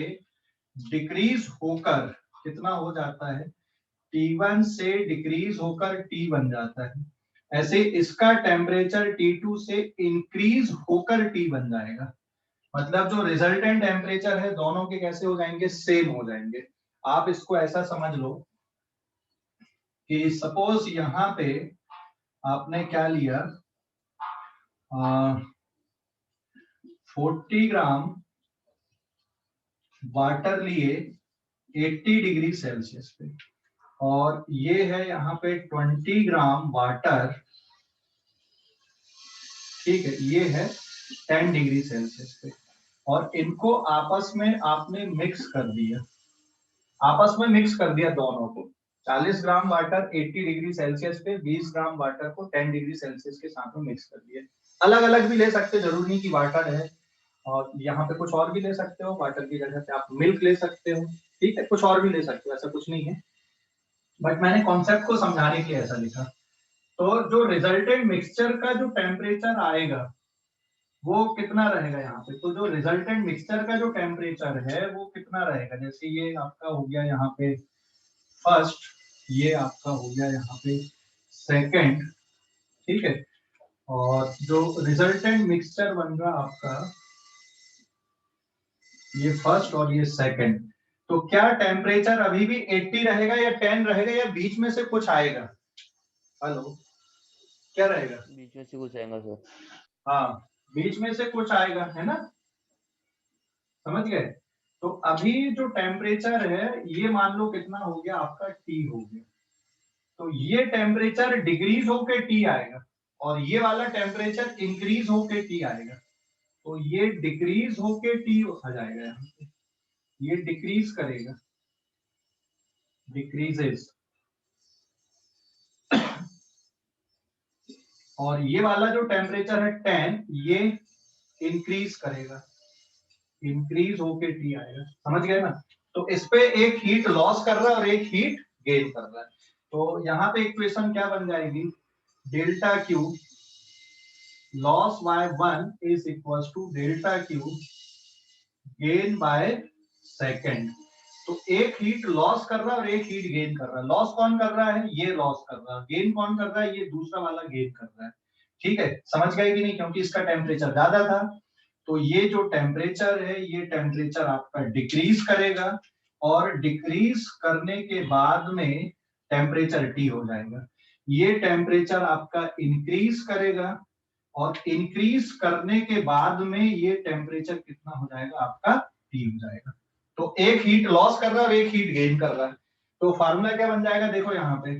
डिक्रीज होकर कितना हो जाता है, T1 से डिक्रीज होकर T बन जाता है। ऐसे इसका टेम्परेचर T2 से इंक्रीज होकर T बन जाएगा। मतलब जो रिजल्टेंट टेम्परेचर है दोनों के कैसे हो जाएंगे, सेम हो जाएंगे। आप इसको ऐसा समझ लो कि सपोज यहाँ पे आपने क्या लिया, 40 ग्राम वाटर लिए 80 डिग्री सेल्सियस पे, और ये है यहाँ पे 20 ग्राम वाटर, ठीक है, ये है 10 डिग्री सेल्सियस पे, और इनको आपस में आपने मिक्स कर दिया, आपस में मिक्स कर दिया दोनों को। 40 ग्राम वाटर 80 डिग्री सेल्सियस पे, 20 ग्राम वाटर को 10 डिग्री सेल्सियस के साथ में मिक्स कर दिया। अलग अलग भी ले सकते, जरूरी नहीं कि वाटर है, और यहाँ पे कुछ और भी ले सकते हो, वाटर की जगह पे आप मिल्क ले सकते हो, ठीक है, कुछ और भी ले सकते हो, ऐसा कुछ नहीं है, बट मैंने कॉन्सेप्ट को समझाने के लिए ऐसा लिखा। तो जो रिजल्टेंट मिक्सचर का जो टेम्परेचर आएगा वो कितना रहेगा यहाँ पे, तो जो रिजल्टेंट मिक्सचर का जो टेम्परेचर है वो कितना रहेगा, जैसे ये आपका हो गया यहाँ पे फर्स्ट, ये आपका हो गया यहाँ पे सेकंड, ठीक है, और जो रिजल्टेंट मिक्सचर बन रहा आपका ये फर्स्ट और ये सेकंड, तो क्या टेम्परेचर अभी भी 80 रहेगा या 10 रहेगा या बीच में से कुछ आएगा, हेलो, क्या रहेगा, बीच में से कुछ आएगा सर। हाँ, बीच में से कुछ आएगा, है ना, समझ गए। तो अभी जो टेम्परेचर है ये मान लो कितना हो गया आपका, T हो गया, तो ये टेम्परेचर डिक्रीज होके T आएगा और ये वाला टेम्परेचर इंक्रीज होके T आएगा, तो ये डिक्रीज होके T आ जाएगा, यहाँ पे ये डिक्रीज करेगा, डिक्रीजेस, और ये वाला जो टेम्परेचर है 10 ये इंक्रीज करेगा, इंक्रीज होके T आएगा, समझ गए ना। तो इस पे एक हीट लॉस कर रहा है और एक हीट गेन कर रहा है। तो यहाँ पे इक्वेशन क्या बन जाएगी, delta Q loss by 1 is equal to delta Q gain by second. तो एक हीट लॉस कर रहा है और एक हीट गेन कर रहा है। लॉस कौन कर रहा है, ये लॉस कर रहा है, गेन कौन कर रहा है, ये दूसरा वाला गेन कर रहा है, ठीक है, समझ गए कि नहीं, क्योंकि इसका टेम्परेचर ज्यादा था, तो ये जो टेम्परेचर है ये टेम्परेचर आपका डिक्रीज करेगा, और डिक्रीज करने के बाद में टेम्परेचर T हो जाएगा। ये टेम्परेचर आपका इंक्रीज करेगा, और इंक्रीज करने के बाद में ये टेम्परेचर कितना हो जाएगा आपका, T हो जाएगा। तो एक हीट लॉस कर रहा है और एक हीट गेन कर रहा है। तो फार्मूला क्या बन जाएगा, देखो यहाँ पे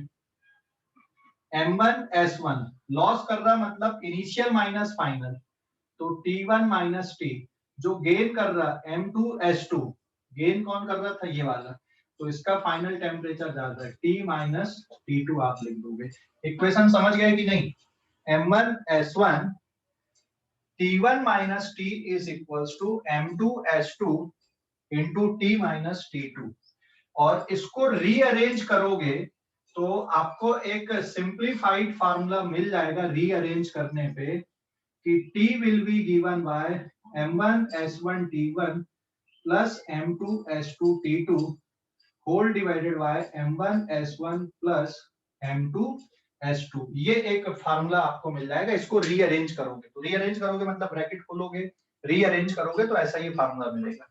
M1S1 लॉस कर रहा है मतलब इनिशियल माइनस फाइनल, तो T1 माइनस T, जो गेन कर रहा M2S2, गेन कौन कर रहा था, ये वाला, तो इसका फाइनल टेम्परेचर ज्यादा है, T माइनस T2 आप लिख दोगे। इक्वेशन समझ गए कि नहीं, M1S1 T1 minus T is equals to M2S2 into T minus T2, और इसको रीअरेंज करोगे तो आपको एक सिंप्लीफाइड फार्मूला मिल जाएगा रीअरेंज करने पे, कि T will be given by M1S1 T1 plus M2S2 T2 whole divided by M1S1 plus M2S2। ये एक फार्मूला आपको मिल जाएगा, इसको रीअरेंज करोगे, तो रीअरेंज करोगे मतलब ब्रैकेट खोलोगे, रीअरेंज करोगे तो ऐसा ये फार्मूला मिलेगा।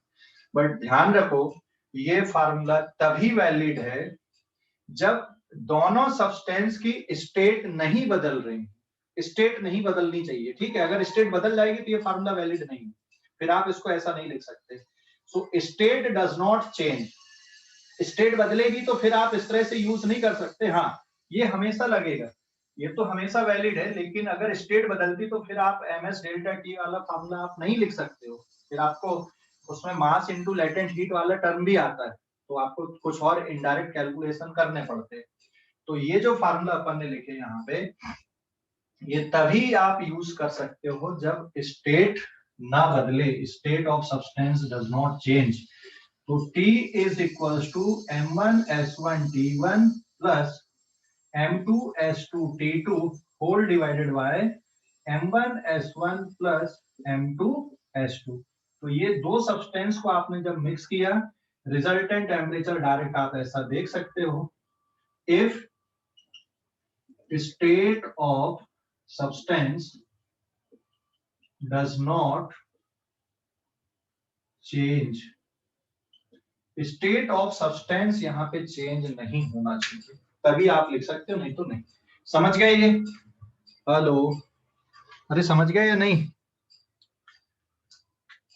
बट ध्यान रखो ये फार्मूला तभी वैलिड है जब दोनों सब्सटेंस की स्टेट नहीं बदल रही, स्टेट नहीं बदलनी चाहिए, ठीक है, अगर स्टेट बदल जाएगी तो ये फार्मूला वैलिड नहीं है, फिर आप इसको ऐसा नहीं लिख सकते। So state does not change, state बदलेगी तो फिर आप इस तरह से यूज नहीं कर सकते, हाँ ये हमेशा लगेगा, ये तो हमेशा वैलिड है, लेकिन अगर स्टेट बदलती तो फिर आप ms डेल्टा टी वाला फार्मूला आप नहीं लिख सकते हो, फिर आपको उसमें मास इनटू लेटेंट हीट वाला टर्म भी आता है, तो आपको कुछ और इनडायरेक्ट कैलकुलेशन करने पड़ते हैं। तो ये जो फार्मूला अपन ने लिखे यहाँ पे, ये तभी आप यूज कर सकते हो जब स्टेट ना बदले, state of substance does not change. तो T is equals to M1S1T1 plus M2S2T2 whole divided by M1S1 plus M2S2। तो ये दो सब्सटेंस को आपने जब मिक्स किया, रिजल्टेंट टेम्परेचर डायरेक्ट आप ऐसा देख सकते हो, if state of substance does not change, state of substance यहाँ पे चेंज नहीं होना चाहिए, तभी आप लिख सकते हो, नहीं तो नहीं। समझ गए ये? हेलो, अरे समझ गए या नहीं?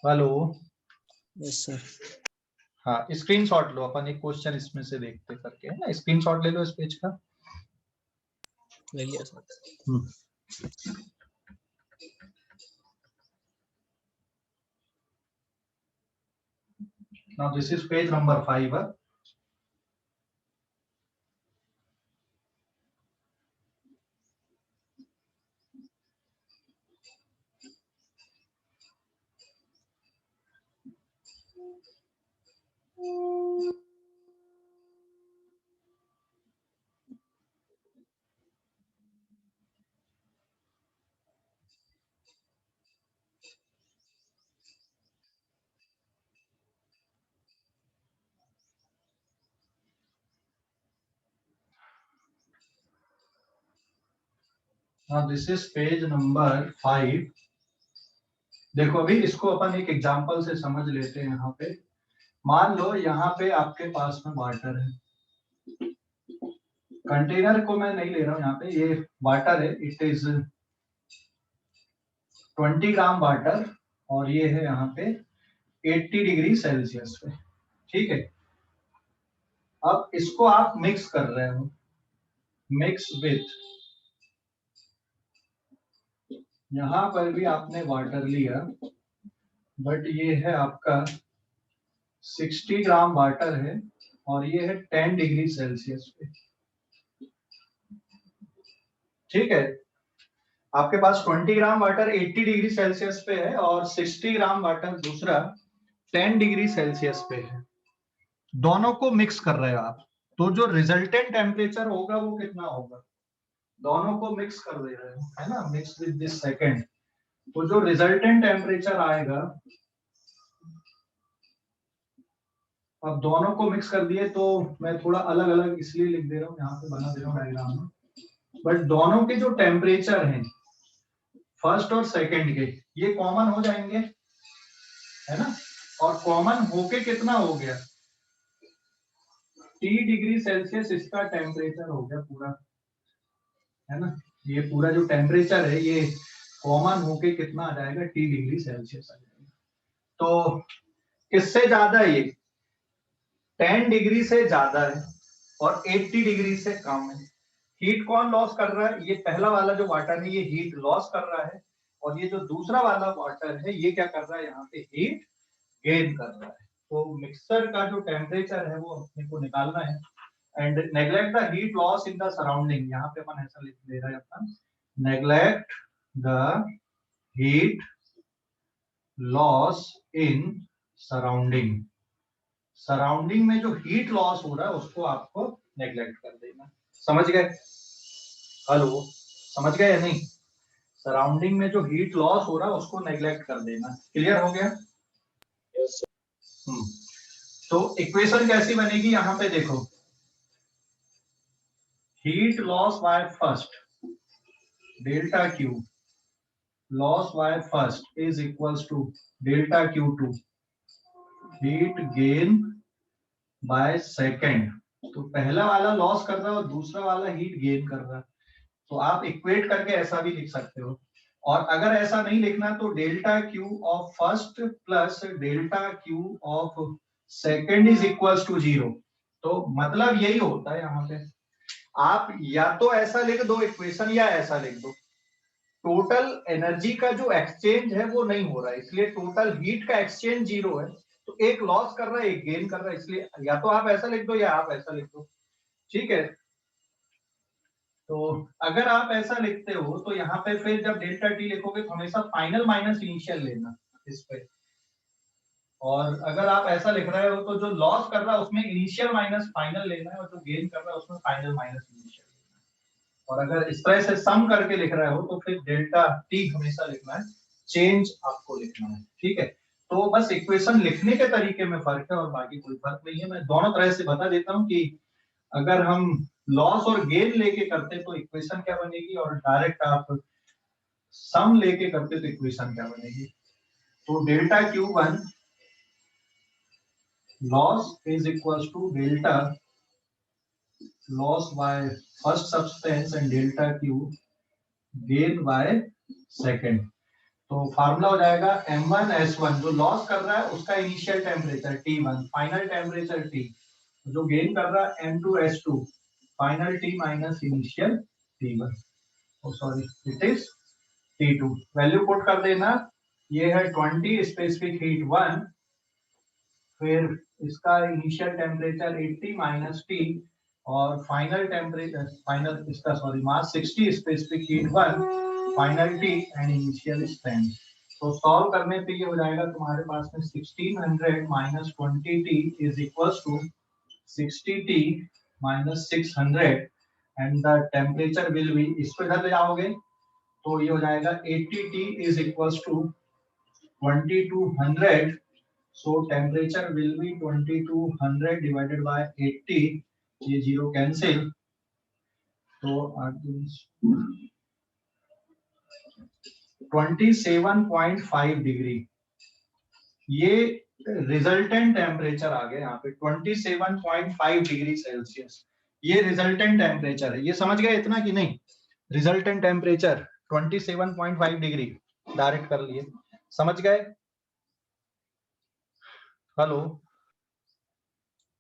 Hello, yes sir. हाँ स्क्रीनशॉट लो, अपन एक क्वेश्चन इसमें से देखते करके, है ना, स्क्रीनशॉट ले लो इस पेज का। ले लिया sir. Now this is page number 5. Now this is page number 5. देखो अभी इसको अपन एक एग्जांपल से समझ लेते हैं। यहाँ पे मान लो यहाँ पे आपके पास में वाटर है, कंटेनर को मैं नहीं ले रहा हूँ, यहाँ पे ये वाटर है, इट इज 20 ग्राम वाटर, और ये है यहाँ पे 80 डिग्री सेल्सियस पे, ठीक है। अब इसको आप मिक्स कर रहे हो, मिक्स विथ, यहां पर भी आपने वाटर लिया, बट ये है आपका 60 ग्राम वाटर है, और ये है 10 डिग्री सेल्सियस पे, ठीक है। आपके पास 20 ग्राम वाटर 80 डिग्री सेल्सियस पे है, और 60 ग्राम वाटर दूसरा 10 डिग्री सेल्सियस पे है। दोनों को मिक्स कर रहे हो आप, तो जो रिजल्टेंट टेम्परेचर होगा वो कितना होगा? दोनों को मिक्स कर दे रहे हो, है ना, मिक्स विद दिस सेकंड, तो जो रिजल्टेंट टेम्परेचर आएगा, अब दोनों को मिक्स कर दिए, तो मैं थोड़ा अलग अलग इसलिए लिख दे रहा हूँ, यहाँ पे बना दे रहा हूँ डायग्राम में, बट दोनों के जो टेम्परेचर हैं फर्स्ट और सेकंड के, ये कॉमन हो जाएंगे, है ना, और कॉमन होके कितना हो गया? 30 डिग्री सेल्सियस इसका टेम्परेचर हो गया पूरा, है ना, ये पूरा जो टेम्परेचर है ये कॉमन होके कितना आ जाएगा? 30 डिग्री सेल्सियस आ जाएगा। तो किससे ज्यादा है ये? 10 डिग्री से ज्यादा है, और 80 डिग्री से कम है। हीट कौन लॉस कर रहा है? ये पहला वाला जो वाटर है ये हीट लॉस कर रहा है, और ये जो दूसरा वाला वाटर है ये क्या कर रहा है? यहाँ पे हीट गेन कर रहा है। तो मिक्सर का जो टेम्परेचर है वो अपने को निकालना है, and neglect the heat loss in the surrounding, यहाँ पे अपन ऐसा लिख दे रहा है अपन, neglect the heat loss in surrounding. Surrounding में जो हीट लॉस हो रहा है उसको आपको नेग्लेक्ट कर देना। समझ गए? हेलो, समझ गए या नहीं? सराउंडिंग में जो हीट लॉस हो रहा है उसको नेग्लेक्ट कर देना। क्लियर हो गया? Yes sir. तो इक्वेशन कैसी बनेगी? यहाँ पे देखो, heat loss by first delta Q, loss by first is equals to delta Q two, heat gain by second. तो पहला वाला लॉस कर रहा है और दूसरा वाला हीट गेन कर रहा है, तो आप इक्वेट करके ऐसा भी लिख सकते हो। और अगर ऐसा नहीं लिखना तो delta Q of first plus delta Q of second is equals to 0। तो मतलब यही होता है यहाँ पे, आप या तो ऐसा लिख दो इक्वेशन या ऐसा लिख दो, टोटल एनर्जी का जो एक्सचेंज है वो नहीं हो रहा है, इसलिए टोटल हीट का एक्सचेंज 0 है, तो एक लॉस कर रहा है एक गेन कर रहा है, इसलिए या तो आप ऐसा लिख दो या आप ऐसा लिख दो। ठीक है, तो अगर आप ऐसा लिखते हो तो यहाँ पे फिर जब डेल्टा टी लिखोगे तो हमेशा फाइनल माइनस इनिशियल लेना इस पे, और अगर आप ऐसा लिख रहे हो तो जो लॉस कर रहा है उसमें इनिशियल माइनस फाइनल लेना है, और जो गेन कर रहा है उसमें फाइनल माइनस इनिशियल लेना है। और अगर इस तरह से सम करके लिख रहे हो तो फिर डेल्टा टी हमेशा लिखना है, चेंज आपको लिखना है। ठीक है, तो बस इक्वेशन लिखने के तरीके में फर्क है और बाकी कोई फर्क नहीं है। मैं दोनों तरह से बता देता हूँ कि अगर हम लॉस और गेन लेके करते तो इक्वेशन क्या बनेगी, और डायरेक्ट आप सम लेके करते तो इक्वेशन क्या बनेगी। तो delta Q1 loss is equals to delta loss by first substance and delta Q gain by second। तो फार्मूला हो जाएगा M1S1, जो लॉस कर रहा है उसका initial temperature T1, final temperature T, जो गेन कर रहा है M2S2, final T minus initial T1, sorry it is T2। Value put कर देना, ये है 20 स्पेसिफिक हीट 1, फिर इसका इनिशियल टेम्परेचर 80 माइनस टी, और फाइनल टेम्परेचर फाइनल इसका sorry mass 60 specific heat 1, final T and initial strength. तो सॉल्व करने पे ये हो जाएगा तुम्हारे पास में 1600 minus 20t is equals to 60t minus 600, and the temperature will be, इसको इधर ले जाओगे तो ये हो जाएगा 80t is equals to 2200, so temperature will be 2200 divided by 80, ये जीरो कैंसिल, तो 27.5 डिग्री, ये रिजल्टेंट टेम्परेचर आ गया यहाँ पे 27.5 डिग्री सेल्सियस, ये रिजल्टेंट टेम्परेचर है। ये समझ गए इतना कि नहीं, रिजल्टेंट टेम्परेचर 27.5 डिग्री डायरेक्ट कर लिए, समझ गए? हेलो,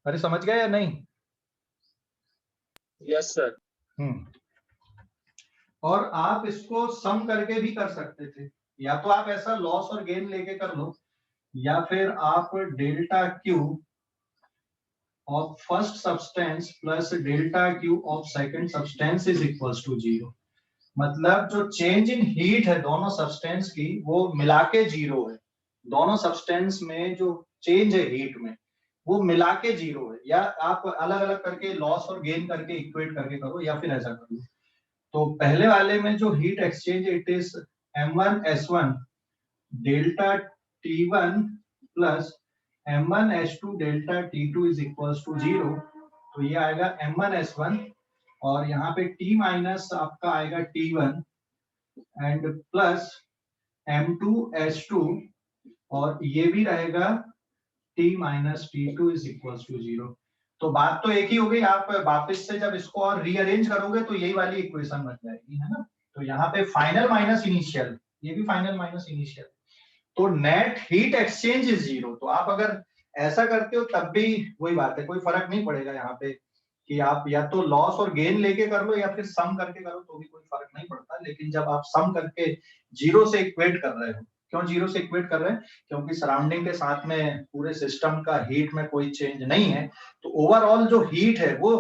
अरे समझ गए या नहीं? Yes sir. और आप इसको सम करके भी कर सकते थे, या तो आप ऐसा लॉस और गेन लेके कर लो, या फिर आप delta Q of first substance plus delta Q of second substance is equals to 0। मतलब जो चेंज इन हीट है दोनों सब्सटेंस की वो मिला के 0 है, दोनों सब्सटेंस में जो चेंज है हीट में वो मिला के 0 है, या आप अलग अलग करके लॉस और गेन करके इक्वेट करके करो, या फिर ऐसा कर लो। तो पहले वाले में जो heat exchange it is M1S1 delta T1 plus M1S2 delta T2 is equals to 0, तो ये आएगा M1S1, और यहाँ पे T माइनस आपका आएगा T1 एंड प्लस M2S2, और ये भी रहेगा T minus T2 is equals to 0। तो बात तो एक ही हो गई, आप वापस से जब इसको और रीअरेंज करोगे तो यही वाली इक्वेशन बन जाएगी, है ना। तो यहाँ पे फाइनल माइनस इनिशियल, ये भी फाइनल माइनस इनिशियल, तो नेट हीट एक्सचेंज इज 0। तो आप अगर ऐसा करते हो तब भी वही बात है, कोई फर्क नहीं पड़ेगा यहाँ पे कि आप या तो लॉस और गेन लेके कर लो या फिर सम करके करो, तो भी कोई फर्क नहीं पड़ता। लेकिन जब आप सम करके 0 से इक्वेट कर रहे हो, क्यों 0 से इक्वेट कर रहे हैं, क्योंकि सराउंडिंग के साथ में पूरे सिस्टम का हीट में कोई चेंज नहीं है, तो ओवरऑल जो हीट है वो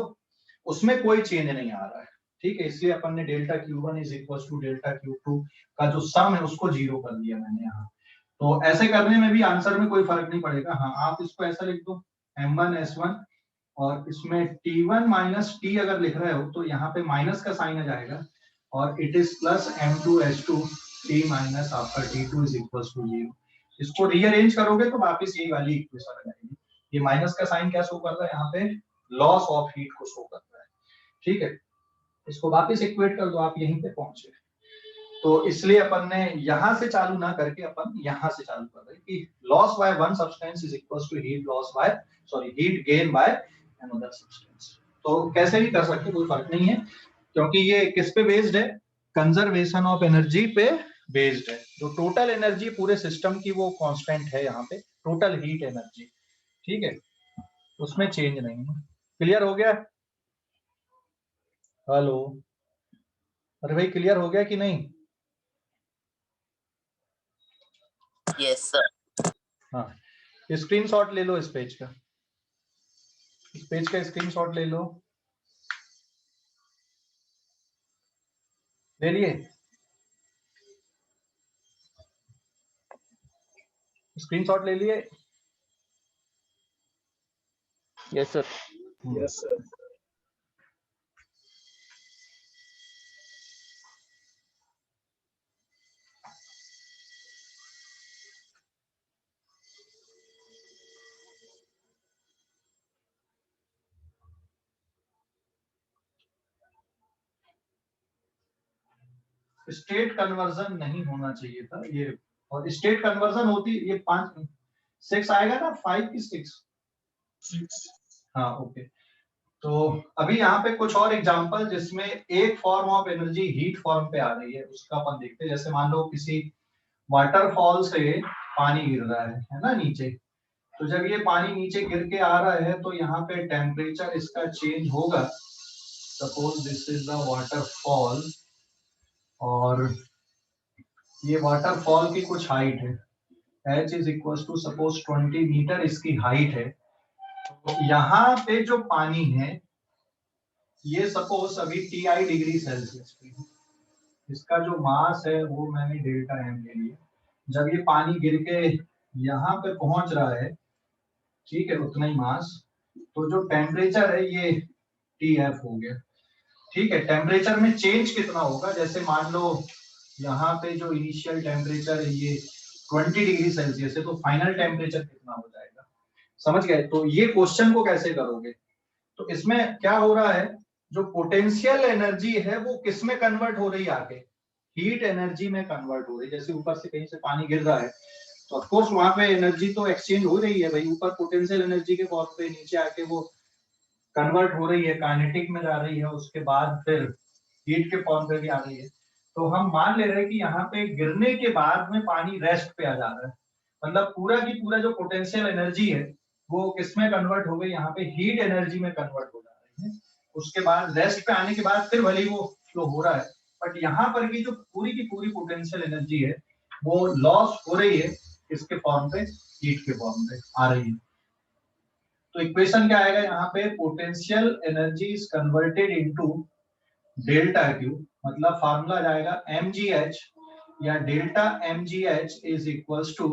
उसमें कोई चेंज नहीं आ रहा है। ठीक है, इसलिए अपन ने delta Q1 is equal to delta Q2 का जो सम है उसको 0 कर दिया मैंने यहाँ। तो ऐसे करने में भी आंसर में कोई फर्क नहीं पड़ेगा। हाँ, आप इसको ऐसा लिख दो M1S1, और इसमें T1 माइनस T अगर लिख रहे हो तो यहाँ पे माइनस का साइन आ जाएगा, और it is plus M2S2 T minus आपका T2 इज इक्वल टू 0। इसको रीअरेंज करोगे तो वापस यही वाली इक्वेशन आ जाएगी। ये माइनस का साइन क्या शो कर रहा है, यहाँ पे लॉस ऑफ हीट को शो कर रहा है। ठीक है, इसको वापस इक्वेट कर दो, आप यहीं पे पहुंचे। तो इसलिए अपन ने यहां से चालू ना करके अपन यहां से चालू कर रहे हैं कि loss by one substance is equals to heat loss by heat gain by another substance. तो कैसे भी कर सकते, कोई फर्क नहीं है, क्योंकि ये किस पे बेस्ड है, कंजर्वेशन ऑफ एनर्जी पे बेस्ड है। जो टोटल एनर्जी पूरे सिस्टम की वो कांस्टेंट है यहाँ पे, टोटल हीट एनर्जी। ठीक है, उसमें चेंज नहीं है। क्लियर हो गया? हेलो, अरे भाई क्लियर हो गया कि नहीं? Yes sir. हाँ, स्क्रीनशॉट ले लो इस पेज का, इस पेज का स्क्रीनशॉट ले लो। ले लिए? स्क्रीनशॉट ले लिए? Yes sir. Yes sir. State conversion नहीं होना चाहिए था ये, और स्टेट कन्वर्जन होती ये 5 6 आएगा ना, 5 की 6? हाँ ओके। तो अभी यहाँ पे कुछ और एग्जांपल जिसमें एक form of energy heat form पे आ रही है उसका अपन देखते हैं। जैसे मान लो किसी वाटरफॉल से पानी गिर रहा है ना नीचे, तो जब ये पानी नीचे गिर के आ रहा है तो यहाँ पे टेम्परेचर इसका चेंज होगा। Suppose this is the waterfall, और ये वाटरफॉल की कुछ हाइट है, h is equal to suppose 20 metre इसकी हाइट है। तो यहाँ पे जो पानी है ये सपोज अभी TI डिग्री सेल्सियस पे है, इसका जो मास है वो मैंने डेल्टा m ले लिया। जब ये पानी गिर के यहाँ पे पहुंच रहा है, ठीक है, उतना ही मास, तो जो टेम्परेचर है ये TF हो गया। ठीक है, टेम्परेचर में चेंज कितना होगा, जैसे मान लो यहाँ पे जो इनिशियल टेम्परेचर है ये 20 डिग्री सेल्सियस है, तो फाइनल टेम्परेचर कितना हो जाएगा, समझ गए? तो ये क्वेश्चन को कैसे करोगे, तो इसमें क्या हो रहा है, जो पोटेंशियल एनर्जी है वो किस में कन्वर्ट हो रही है, आके हीट एनर्जी में कन्वर्ट हो रही है। जैसे ऊपर से कहीं से पानी गिर रहा है तो ऑफ कोर्स वहां पे एनर्जी तो एक्सचेंज हो रही है भाई, ऊपर पोटेंशियल एनर्जी के फॉर्म पे, नीचे आके वो कन्वर्ट हो रही है, काइनेटिक में जा रही है, उसके बाद फिर हीट के फॉर्म पे भी आ रही है। तो हम मान ले रहे हैं कि यहाँ पे गिरने के बाद में पानी रेस्ट पे आ जा रहा है, मतलब पूरा की पूरा जो पोटेंशियल एनर्जी है वो किसमें कन्वर्ट हो गई, यहाँ पे हीट एनर्जी में कन्वर्ट हो जा रही है। उसके बाद रेस्ट पे आने के बाद फिर भले वो फ्लो हो रहा है, बट यहाँ पर की जो पूरी की पूरी पोटेंशियल एनर्जी है वो लॉस हो रही है, इसके फॉर्म पे, हीट के फॉर्म पे आ रही है। तो इक्वेशन क्या आएगा यहाँ पे, potential energy is converted into delta Q, मतलब फार्मूला जाएगा mgh या delta mgh is equals to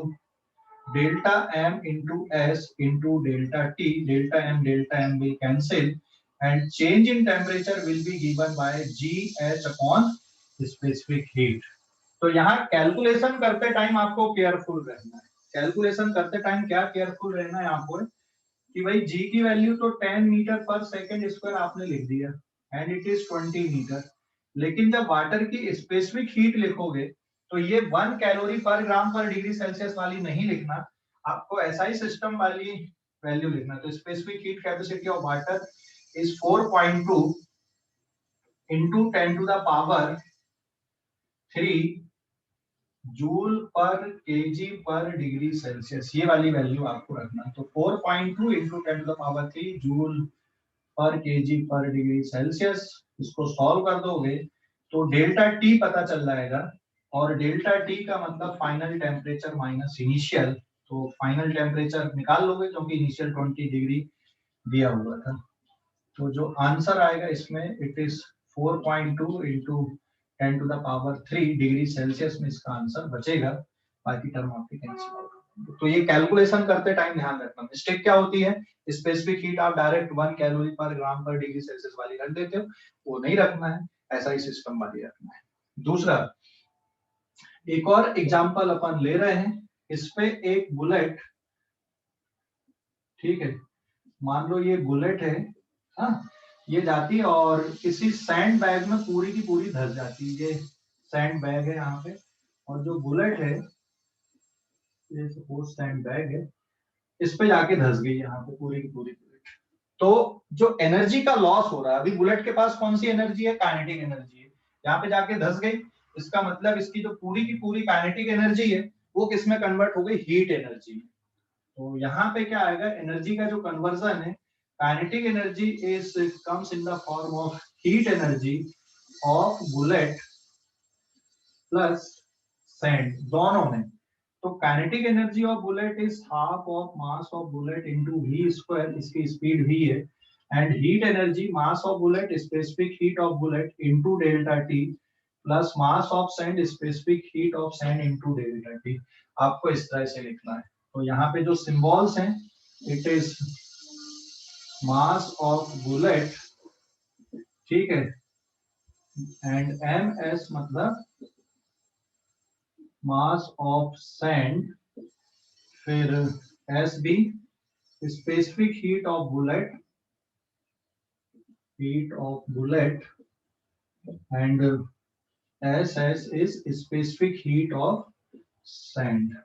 delta m into s into delta t, delta m will cancel and change in temperature will be given by gh upon specific heat। तो यहाँ कैलकुलेशन करते टाइम आपको केयरफुल रहना है। कैलकुलेशन करते टाइम क्या केयरफुल रहना है आपको, कि भाई g की वैल्यू तो 10 मीटर पर सेकंड स्क्वायर आपने लिख दिया एंड इट इज 20 मीटर, लेकिन जब वाटर की स्पेसिफिक हीट लिखोगे तो ये 1 calorie per gram per degree Celsius वाली नहीं लिखना, आपको SI सिस्टम वाली वैल्यू लिखना। तो specific heat capacity of water is 4.2 into 10 to the power 3 joule पर केजी पर डिग्री सेल्सियस, ये वाली वैल्यू आपको रखना। तो 4.2 into 10 to the power 3 joule पर केजी पर डिग्री सेल्सियस, इसको सॉल्व कर दोगे तो डेल्टा टी पता चल जाएगा, और डेल्टा टी का मतलब फाइनल टेम्परेचर माइनस इनिशियल, तो फाइनल टेम्परेचर निकाल लोगे क्योंकि इनिशियल 20 डिग्री दिया हुआ था। तो जो आंसर आएगा इसमें it is 4.2 into 10 to the power 3 degree Celsius में इसका आंसर बचेगा, बाकी टर्म आपके कैंसिल होगा। तो ये कैलकुलेशन करते टाइम ध्यान रखना, मिस्टेक क्या होती है, स्पेसिफिक हीट आप direct 1 calorie per gram per degree Celsius वाली रख देते हो, वो नहीं रखना है, ऐसा ही सिस्टम वाली रखना है। दूसरा, एक और एग्जांपल अपन ले रहे हैं, इस पे एक बुलेट, ठीक है, मान लो ये बुलेट है, हाँ, ये जाती है और किसी सैंड बैग में पूरी की पूरी धस जाती है। ये सैंड बैग है यहाँ पे, और जो बुलेट है ये सपोज सैंड बैग है, इस पे जाके धस गई यहाँ पे पूरी की पूरी बुलेट। तो जो एनर्जी का लॉस हो रहा है, अभी बुलेट के पास कौन सी एनर्जी है, काइनेटिक एनर्जी है, यहाँ पे जाके धस गई, इसका मतलब इसकी जो पूरी की पूरी काइनेटिक एनर्जी है वो किसमें कन्वर्ट हो गई, हीट एनर्जी में। तो यहाँ पे क्या आएगा, एनर्जी का जो कन्वर्जन है, kinetic energy is comes in the form of heat energy of bullet plus sand दोनों में, तो kinetic energy of bullet is half of mass of bullet into v square, इसकी स्पीड v है, and heat energy mass of bullet specific heat of bullet into delta t plus mass of sand specific heat of sand into delta t। आपको इस तरह से लिखना है। तो यहाँ पे जो सिंबल्स हैं, it is mass of bullet, ठीक है, एंड ms मतलब मास ऑफ सैंड, फिर SB specific heat of bullet and SS is specific heat of sand.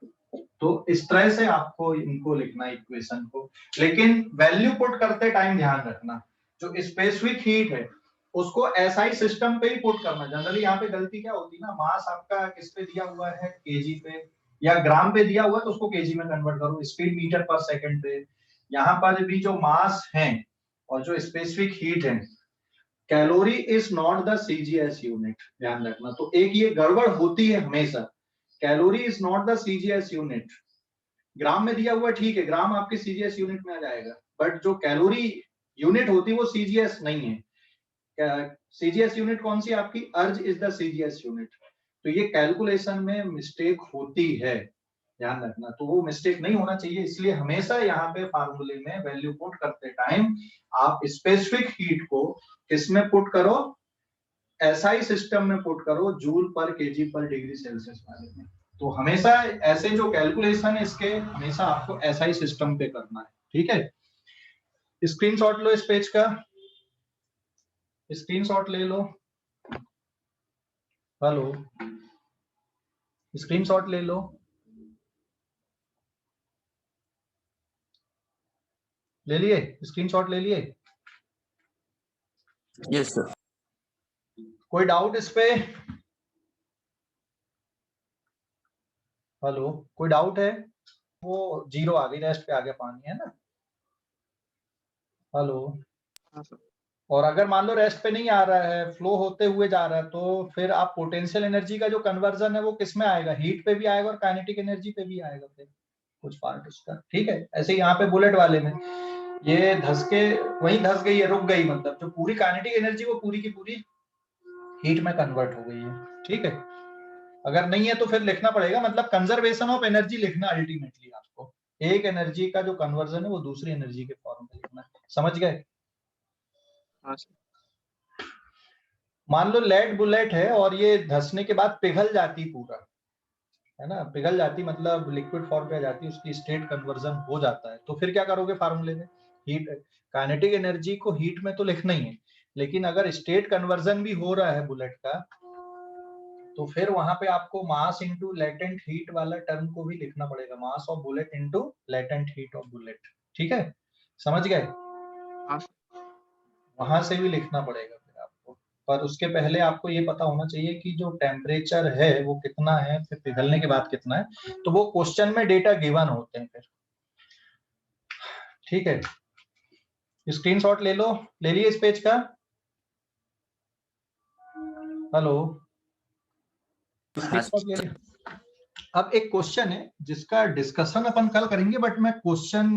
तो इस तरह से आपको इनको लिखना है इक्वेशन को, लेकिन वैल्यू पुट करते टाइम ध्यान रखना जो स्पेसिफिक हीट है उसको SI सिस्टम पे ही पुट करना। जनरली यहाँ पे गलती क्या होती है ना, मास आपका किस पे दिया हुआ है, केजी पे या ग्राम पे दिया हुआ है तो उसको केजी में कन्वर्ट करो, स्पीड मीटर पर सेकंड पे। यहाँ पर भी जो मास है और जो स्पेसिफिक हीट है, calorie is not the CGS unit, ध्यान रखना। तो एक ये गड़बड़ होती है हमेशा, calorie is not the CGS unit. Gram में दिया हुआ ठीक है, ग्राम आपके CGS यूनिट में आ जाएगा, बट जो कैलोरी यूनिट होती है वो CGS नहीं है। CGS यूनिट कौन सी आपकी, अर्ज इज द CGS यूनिट। तो ये कैलकुलेशन में मिस्टेक होती है, ध्यान रखना। तो वो मिस्टेक नहीं होना चाहिए, इसलिए हमेशा यहाँ पे फार्मूले में वैल्यू पुट करते टाइम आप स्पेसिफिक हीट को किसमें पुट करो, SI सिस्टम में पुट करो, जूल पर केजी पर डिग्री सेल्सियस वाले में। तो हमेशा ऐसे जो कैलकुलेशन है इसके हमेशा आपको SI सिस्टम पे करना है, ठीक है। स्क्रीनशॉट लो इस पेज का, स्क्रीनशॉट ले लो। हेलो, स्क्रीनशॉट ले लो, ले लिए स्क्रीनशॉट, ले लिए? Yes sir. कोई डाउट इस पे? हेलो, कोई डाउट है? वो 0 आ गई, रेस्ट पे आ गया पानी, है ना। हेलो, हाँ सर। और अगर मान लो रेस्ट पे नहीं आ रहा है, फ्लो होते हुए जा रहा है, तो फिर आप पोटेंशियल एनर्जी का जो कन्वर्जन है वो किस में आएगा, हीट पे भी आएगा और काइनेटिक एनर्जी पे भी आएगा फिर कुछ पार्ट उसका, ठीक है। ऐसे यहाँ पे बुलेट वाले में ये धस के वहीं धस गई है, रुक गई, मतलब जो पूरी काइनेटिक एनर्जी वो पूरी की पूरी हीट में कन्वर्ट हो गई है, ठीक है। अगर नहीं है तो फिर लिखना पड़ेगा, मतलब कंजर्वेशन ऑफ एनर्जी लिखना अल्टीमेटली आपको, एक एनर्जी का जो कन्वर्जन है वो दूसरी एनर्जी के फॉर्म में लिखना है, समझ गए? हाँ सर। मान लो लेड बुलेट है और ये धसने के बाद पिघल जाती पूरा, है ना, पिघल जाती मतलब लिक्विड फॉर्म पे आ जाती, उसकी स्टेट कन्वर्जन हो जाता है, तो फिर क्या करोगे फार्मूले में, हीट काइनेटिक एनर्जी को हीट में तो लिखना ही है, लेकिन अगर स्टेट कन्वर्जन भी हो रहा है बुलेट का तो फिर वहां पे आपको मास इनटू लेटेंट हीट वाला टर्म को भी लिखना पड़ेगा, mass of bullet into latent heat of bullet, ठीक है, समझ गए? हाँ। वहां से भी लिखना पड़ेगा फिर आपको, पर उसके पहले आपको ये पता होना चाहिए कि जो टेम्परेचर है वो कितना है, फिर पिघलने के बाद कितना है, तो वो क्वेश्चन में डेटा गिवन होते हैं फिर, ठीक है। स्क्रीनशॉट ले लो, ले लिए इस पेज का? हेलो, स्क्रीनशॉट ले लिया? अब एक क्वेश्चन है जिसका डिस्कशन अपन कल करेंगे, बट मैं क्वेश्चन